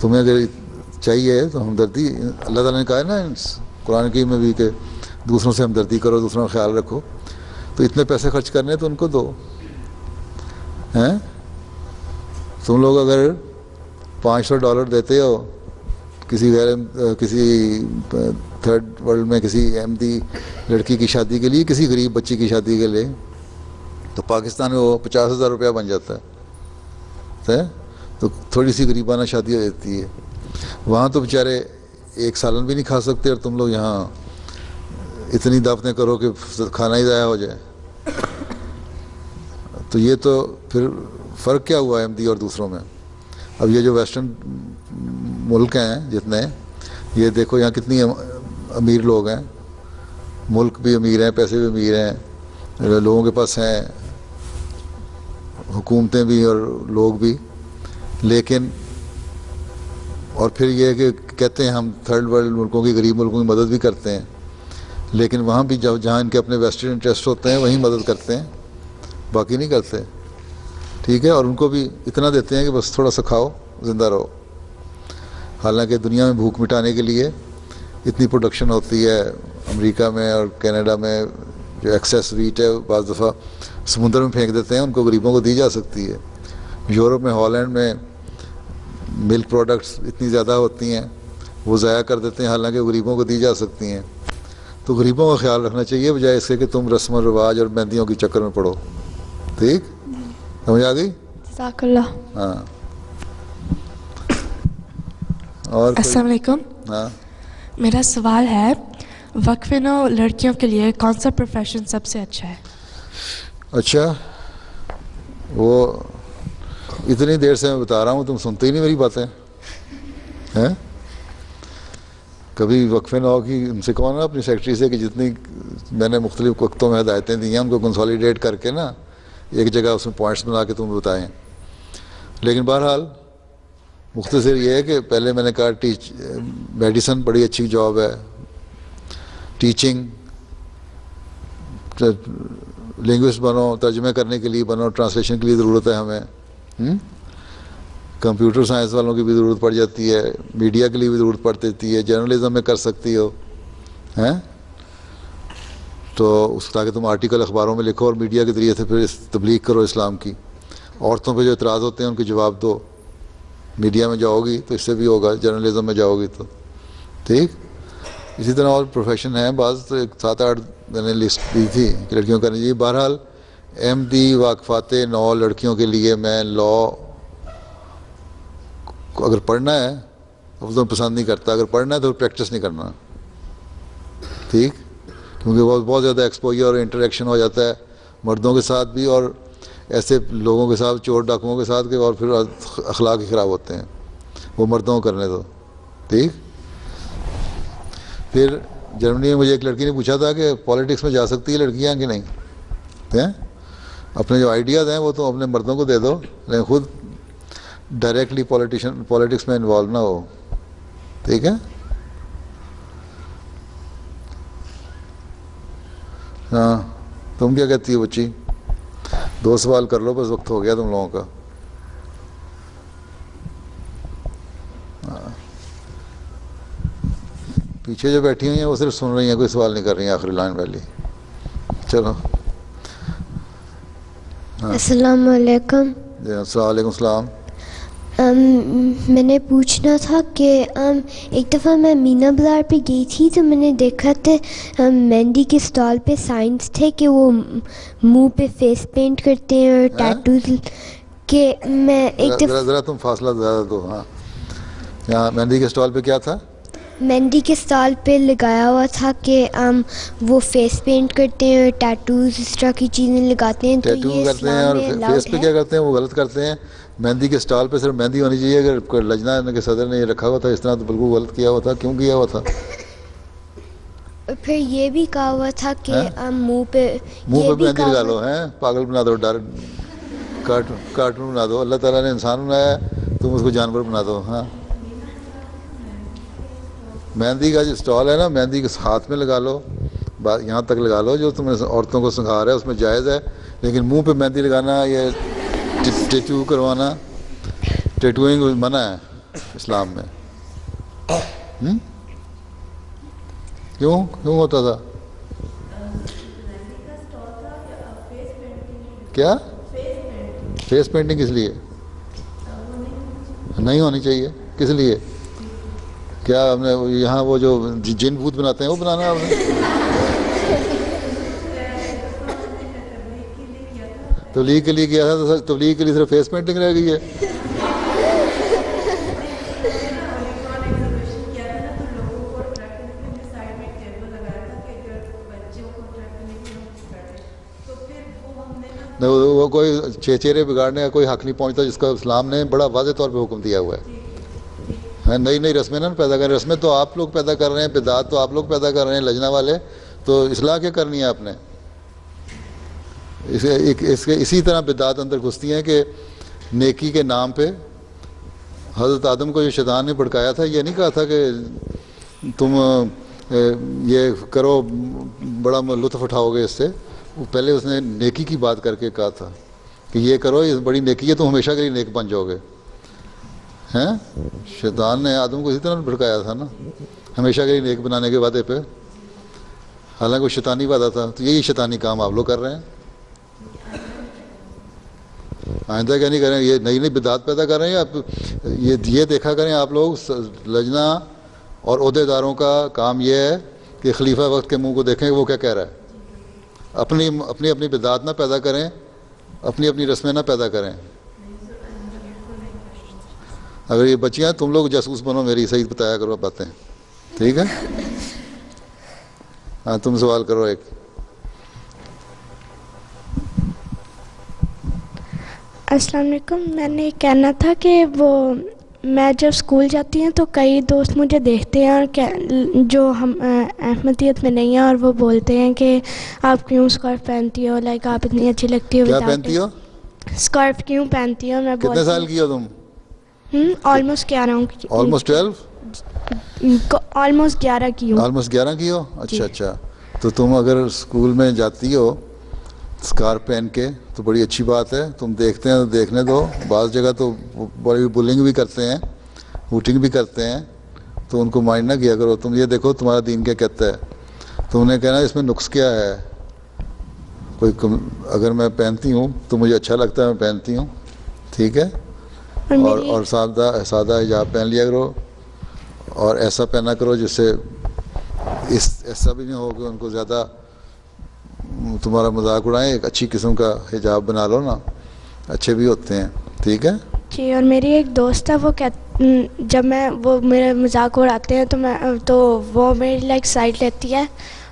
تمہیں اگر چاہیے تو ہمدردی، اللہ تعالیٰ نے کہا ہے نا قرآن کی میں بھی کہ دوسروں سے ہمدردی کرو، دوسروں کا خیال رکھو. تو اتنے پیسے خرچ کرنے تو ان کو دو ہیں. تم لوگ اگر $500 دیتے ہو کسی تھرڈ ورلڈ میں کسی احمدی لڑکی کی شادی کے لیے، کسی غریب بچی کی شادی کے لیے، تو پاکستان میں وہ $50,000 بن جاتا ہے. تو تھوڑی سی غریبانہ شادی ہو جاتی ہے. وہاں تو بیچارے 1 سالن بھی نہیں کھا سکتے، اور تم لوگ یہاں اتنی دعوتیں کرو کہ کھانا ہی ضائع ہو جائے. تو یہ تو پھر فرق کیا ہوا احمدی اور دوسروں میں. اب یہ جو ویسٹرن ملک ہیں جتنے، یہ دیکھو یہاں کتنی امیر لوگ ہیں، ملک بھی امیر ہیں، پیسے بھی امیر ہیں، لوگوں کے پاس ہیں، حکومتیں بھی اور لوگ بھی. لیکن اور پھر یہ کہ کہتے ہیں ہم تھرڈ ورلڈ ملکوں کی، غریب ملکوں کی مدد بھی کرتے ہیں، لیکن وہاں بھی جہاں ان کے اپنے ویسٹرن انٹرسٹ ہوتے ہیں وہیں مدد کرتے ہیں، باقی نہیں کرتے. ٹھیک ہے، اور ان کو بھی اتنا دیتے ہیں کہ بس تھوڑا سا کھاؤ زندہ رہو. حالانکہ دنیا میں بھوک مٹانے کے لیے اتنی پروڈکشن ہوتی ہے امریکہ میں اور کینیڈا میں، جو ایکسیس ویٹ ہے بعض دفعہ سمندر میں پھینک دیتے ہیں، ان کو غریبوں کو دی جا سکتی ہے. یورپ میں ہالینڈ میں ملک پروڈکٹس اتنی زیادہ ہوتی ہیں وہ ضائع کر دیتے ہیں، حالانکہ غریبوں کو دی جا سکتی ہیں. تو غریبوں کا خیال رکھنا چاہیے بجائے اس کے کہ تم رسم و رواج اور مہندیوں کے چکر میں پڑو. ٹھیک سمجھ آ گئی؟ جزاک اللہ. ہاں. اور السلام علیکم. ہاں میرا سوال ہے وقفے نو لڑکیوں کے لیے کون سا پروفیشن سب سے اچھا ہے؟ اچھا، وہ اتنی دیر سے میں بتا رہا ہوں تم سنتے ہی نہیں میری باتیں ہیں. کبھی وقفے نو کی ان سے کہو نا اپنی سیکرٹری سے کہ جتنی میں نے مختلف وقتوں میں ہدایتیں دی ہیں ان کو کنسالیڈیٹ کر کے نا ایک جگہ اس میں پوائنٹس بنا کے تم بتائیں. لیکن بہرحال مختصر یہ ہے کہ پہلے میں نے کہا میڈیسن بڑی اچھی جاب ہے، ٹیچنگ، لینگویسٹ بنو، ترجمے کرنے کے لیے بنو، ٹرانسلیشن کے لیے ضرورت ہے ہمیں، کمپیوٹر سائنس والوں کی بھی ضرورت پڑ جاتی ہے، میڈیا کے لیے بھی ضرورت پڑ دیتی ہے، جرنلزم میں کر سکتی ہو ہیں تو اس تاکہ تم آرٹیکل اخباروں میں لکھو اور میڈیا کے ذریعے سے پھر تبلیغ کرو اسلام کی. عورتوں پہ جو اعتراض ہوتے ہیں ان کے جواب دو. میڈیا میں جاؤ گی تو اس سے بھی ہوگا، جرنلزم میں جاؤ گی تو ٹھیک. اسی طرح اور پروفیشن ہیں بعض، تو 7-8 میں نے لسٹ دی تھی کہ لڑکیوں کرنی چاہیے. بہرحال ایم ڈی واقفات 9 لڑکیوں کے لیے میں لا اگر پڑھنا ہے اب تو پسند نہیں کرتا، اگر پڑھنا ہے تو پریکٹس نہیں کرنا. ٹھیک، کیونکہ بہت زیادہ ایکسپوجر اور انٹریکشن ہو جاتا ہے مردوں کے ساتھ بھی اور ایسے لوگوں کے ساتھ، چور ڈاکوؤں کے ساتھ، کہ اور پھر اخلاق ہی خراب ہوتے ہیں. وہ مردوں کو کرنے دو. ٹھیک. پھر جرمنی میں مجھے ایک لڑکی نے پوچھا تھا کہ پالیٹکس میں جا سکتی ہے لڑکیاں کہ نہیں. اپنے جو آئیڈیاز ہیں وہ تو اپنے مردوں کو دے دو، لیکن خود ڈائریکٹلی پالیٹکس میں انوالو نہ ہو. ٹھیک ہے. ہاں تم کیا کہتی ہو بچی؟ 2 سوال کر لو بس، وقت ہو گیا تم لوگوں کا. پیچھے جو بیٹھی ہوئی ہیں وہ صرف سن رہی ہیں، کوئی سوال نہیں کر رہی ہیں. آخری لائن والی. چلو. السلام علیکم. السلام علیکم. السلام. میں نے پوچھنا تھا کہ ایک دفعہ میں مینا بازار پہ گئی تھی تو میں نے دیکھا تھا مہندی کے اسٹال پہ سائنس تھے کہ وہ منہ پہ فیس پینٹ کرتے ہیں اور ٹیٹوز کہ میں ایک دفعہ ذرا تم فاصلہ زیادہ دو. ہاں یہاں مہندی کے اسٹال پہ کیا تھا؟ مہندی کے اسٹال پہ لگایا ہوا تھا کہ وہ فیس پینٹ کرتے ہیں اور ٹیٹوز اس طرح کی چیزیں لگاتے ہیں. تو یہ کرتے ہیں اور فیس پہ کیا کرتے ہیں وہ غلط کرتے ہیں. مہندی کے اسٹال پہ صرف مہندی ہونی چاہیے. اگر لجنہ کے صدر نے یہ رکھا ہوا تھا اس طرح تو بالکل غلط کیا ہوا تھا. کیوں کیا ہوا تھا؟ پھر یہ بھی کہا ہوا تھا کہ منہ پہ مہندی لگا لو. ہیں پاگل بنا دو، ڈر کارٹون بنا دو. اللہ تعالیٰ نے انسان بنایا ہے، تم اس کو جانور بنا دو. ہاں مہندی کا جو اسٹال ہے نا، مہندی کے ہاتھ میں لگا لو، یہاں تک لگا لو جو تم عورتوں کو سکھا رہا ہے اس میں جائز ہے. لیکن منہ پہ مہندی لگانا، یہ ٹیٹو کروانا، ٹیٹوئنگ منع ہے اسلام میں. کیوں ہوتا تھا؟ کیا فیس پینٹنگ کس لیے نہیں ہونی چاہیے؟ کس لیے؟ کیا ہم نے یہاں وہ جو جن بھوت بناتے ہیں وہ بنانا ہم نے؟ تبلیغ کے لیے کیا تھا تو تبلیغ کے لیے صرف فیس پینٹنگ رہ گئی ہے. وہ کوئی چہرے بگاڑنے کا کوئی حق نہیں پہنچتا جس کا اسلام نے بڑا واضح طور پہ حکم دیا ہوا ہے. نئی رسمیں نہ پیدا کریں. رسمیں تو آپ لوگ پیدا کر رہے ہیں، بدعات تو آپ لوگ پیدا کر رہے ہیں لجنہ والے. تو اصلاح کیا کرنی ہے آپ نے؟ اسی طرح بدعات اندر گھستی ہیں کہ نیکی کے نام پہ حضرت آدم کو جو شیطان نے بھڑکایا تھا، یہ نہیں کہا تھا کہ تم یہ کرو بڑا لطف اٹھاؤ گے اس سے. وہ پہلے اس نے نیکی کی بات کر کے کہا تھا کہ یہ کرو یہ بڑی نیکی ہے، تم ہمیشہ کے لیے نیک بن جاؤ گے. ہیں شیطان نے آدم کو اسی طرح بھڑکایا تھا نا، ہمیشہ کے لیے نیک بنانے کے وعدے پہ، حالانکہ وہ شیطانی وعدہ تھا. تو یہی شیطانی کام آپ لوگ کر رہے ہیں. آئندہ کیا نہیں کریں، یہ نئی نئی بدعات پیدا کر رہے ہیں. آپ یہ دیکھا کریں آپ لوگ، لجنہ اور عہدے داروں کا کام یہ ہے کہ خلیفہ وقت کے منہ کو دیکھیں کہ وہ کیا کہہ رہا ہے. اپنی بدعات نہ پیدا کریں، اپنی رسمیں نہ پیدا کریں. اگر یہ بچیاں تم لوگ جاسوس بنو، میری صحیح بتایا کرو باتیں، ٹھیک ہے؟ ہاں تم سوال کرو ایک. السلام علیکم. میں نے کہنا تھا کہ میں جب اسکول جاتی ہوں تو کئی دوست مجھے دیکھتے ہیں اور جو ہم احمدیت میں نہیں ہیں، اور وہ بولتے ہیں کہ آپ کیوں اسکارف پہنتی ہو، لائک آپ اتنی اچھی لگتی ہو. کیا پہنتی ہو؟ اسکارف کیوں پہنتی ہو؟ میں کتنے سال کی ہو تم؟ آلموسٹ 11 کی. آلموسٹ 12؟ آلموسٹ 11 کی ہوں. آلموسٹ 11 کی ہو؟ اچھا. تو تم اگر اسکول میں جاتی ہو اسکارف پہن کے تو بڑی اچھی بات ہے. تم دیکھتے ہیں تو دیکھنے دو. بعض جگہ تو بڑی بلنگ بھی کرتے ہیں، ہوٹنگ بھی کرتے ہیں، تو ان کو مائنڈ نہ کیا کرو. تم یہ دیکھو تمہارا دین کیا کہتا ہے. تم نے کہنا اس میں نقص کیا ہے. اگر میں پہنتی ہوں تو مجھے اچھا لگتا ہے، میں پہنتی ہوں، ٹھیک ہے. اور سادہ حجاب پہن لیا کرو، اور ایسا پہنا کرو جس سے ایسا بھی نہیں ہو کہ ان کو زیادہ تمہارا مذاق اڑائیں. ایک اچھی قسم کا حجاب بنا لو نا، اچھے بھی ہوتے ہیں، ٹھیک ہے جی. اور میری ایک دوست ہے، جب وہ میرے مذاق اڑاتے ہیں تو وہ میری لائک سائڈ لیتی ہے،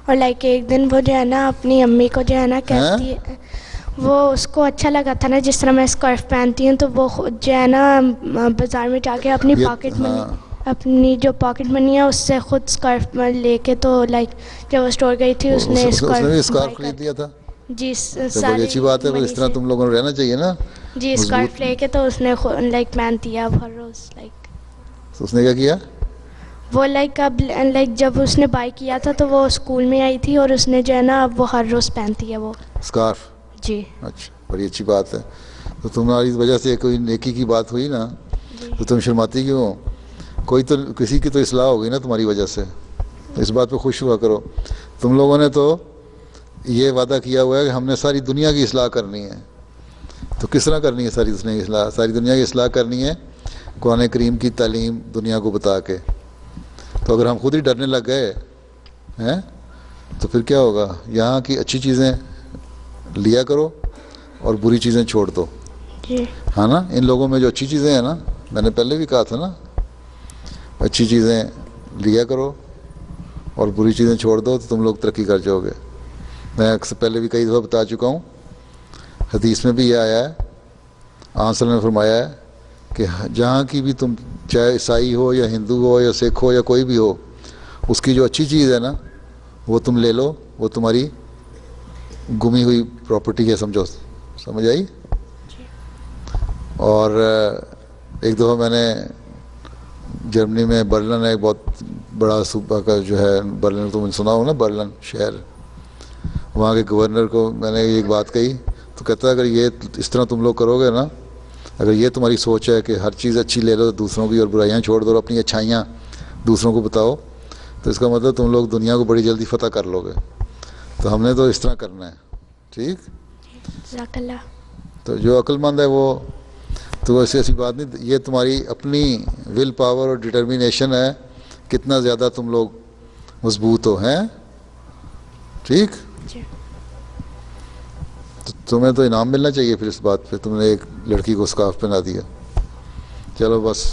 اور لائک ایک دن وہ جو ہے نا اپنی امی کو جو ہے نا کہتی ہے، وہ اس کو اچھا لگا تھا نا جس طرح میں اسکارف پہنتی ہوں، تو وہ جو ہے نا بازار میں جا کے اپنی جو پاکٹ منی ہے اس سے خود اسکارف لے کے، تو لائک جب وہ اسٹور گئی تھی اس نے اسکارف خرید لیا تھا. جی بڑی اچھی بات ہے. اس طرح تم لوگوں نے رہنا چاہیے نا. جی اسکارف لے کے تو اس نے لائک پہنتی ہے اب ہر روز. لائک اس نے کیا کیا؟ وہ لائک جب اس نے بائی کیا تھا تو وہ اسکول میں آئی تھی، اور اس نے جو ہے نا اب وہ ہر روز پہنتی ہے وہ اسکارف. جی اچھا، بڑی اچھی بات ہے. تو تمہاری وجہ سے کوئی نیکی کی بات ہوئی نا تو تم شرماتی کیوں ہو؟ کسی کی تو اصلاح ہوگی نا تمہاری وجہ سے. اس بات پہ خوش ہوا کرو. تم لوگوں نے تو یہ وعدہ کیا ہوا ہے کہ ہم نے ساری دنیا کی اصلاح کرنی ہے. تو کس طرح کرنی ہے ساری دنیا کی اصلاح کرنی ہے قرآن کریم کی تعلیم دنیا کو بتا کے. تو اگر ہم خود ہی ڈرنے لگ گئے ہیں تو پھر کیا ہوگا؟ یہاں کی اچھی چیزیں لیا کرو اور بری چیزیں چھوڑ دو. ہاں نا. ان لوگوں میں جو اچھی چیزیں ہیں نا، میں نے پہلے بھی کہا تھا نا، اچھی چیزیں لیا کرو اور بری چیزیں چھوڑ دو تو تم لوگ ترقی کر جاؤ گے. میں اکثر پہلے بھی کئی دفعہ بتا چکا ہوں، حدیث میں بھی یہ آیا ہے، آن صلی اللہ نے فرمایا ہے کہ جہاں کی بھی تم چاہے عیسائی ہو یا ہندو ہو یا سکھ ہو یا کوئی بھی ہو، اس کی جو اچھی چیز ہے نا وہ تم لے لو، وہ تمہاری گمی ہوئی پراپرٹی ہے، سمجھ آئی؟ اور ایک دفعہ میں نے جرمنی میں برلن، ایک بہت بڑا صوبہ کا جو ہے برلن، تم نے سنا ہو نا برلن شہر، وہاں کے گورنر کو میں نے ایک بات کہی تو کہتا ہے اگر یہ اس طرح تم لوگ کرو گے نا، اگر یہ تمہاری سوچ ہے کہ ہر چیز اچھی لے لو دوسروں کی اور برائیاں چھوڑ دو اور اپنی اچھائیاں دوسروں کو بتاؤ، تو اس کا مطلب تم لوگ دنیا کو بڑی جلدی فتح کر لو گے. تو ہم نے تو اس طرح کرنا ہے، ٹھیک؟ جزاک اللہ. تو جو عقل مند ہے وہ تو ایسی بات نہیں، یہ تمہاری اپنی ول پاور اور ڈٹرمینیشن ہے، کتنا زیادہ تم لوگ مضبوط ہو ہیں، ٹھیک؟ تو تمہیں تو انعام ملنا چاہیے پھر اس بات پہ، تم نے ایک لڑکی کو اسکارف پہنا دیا. چلو بس.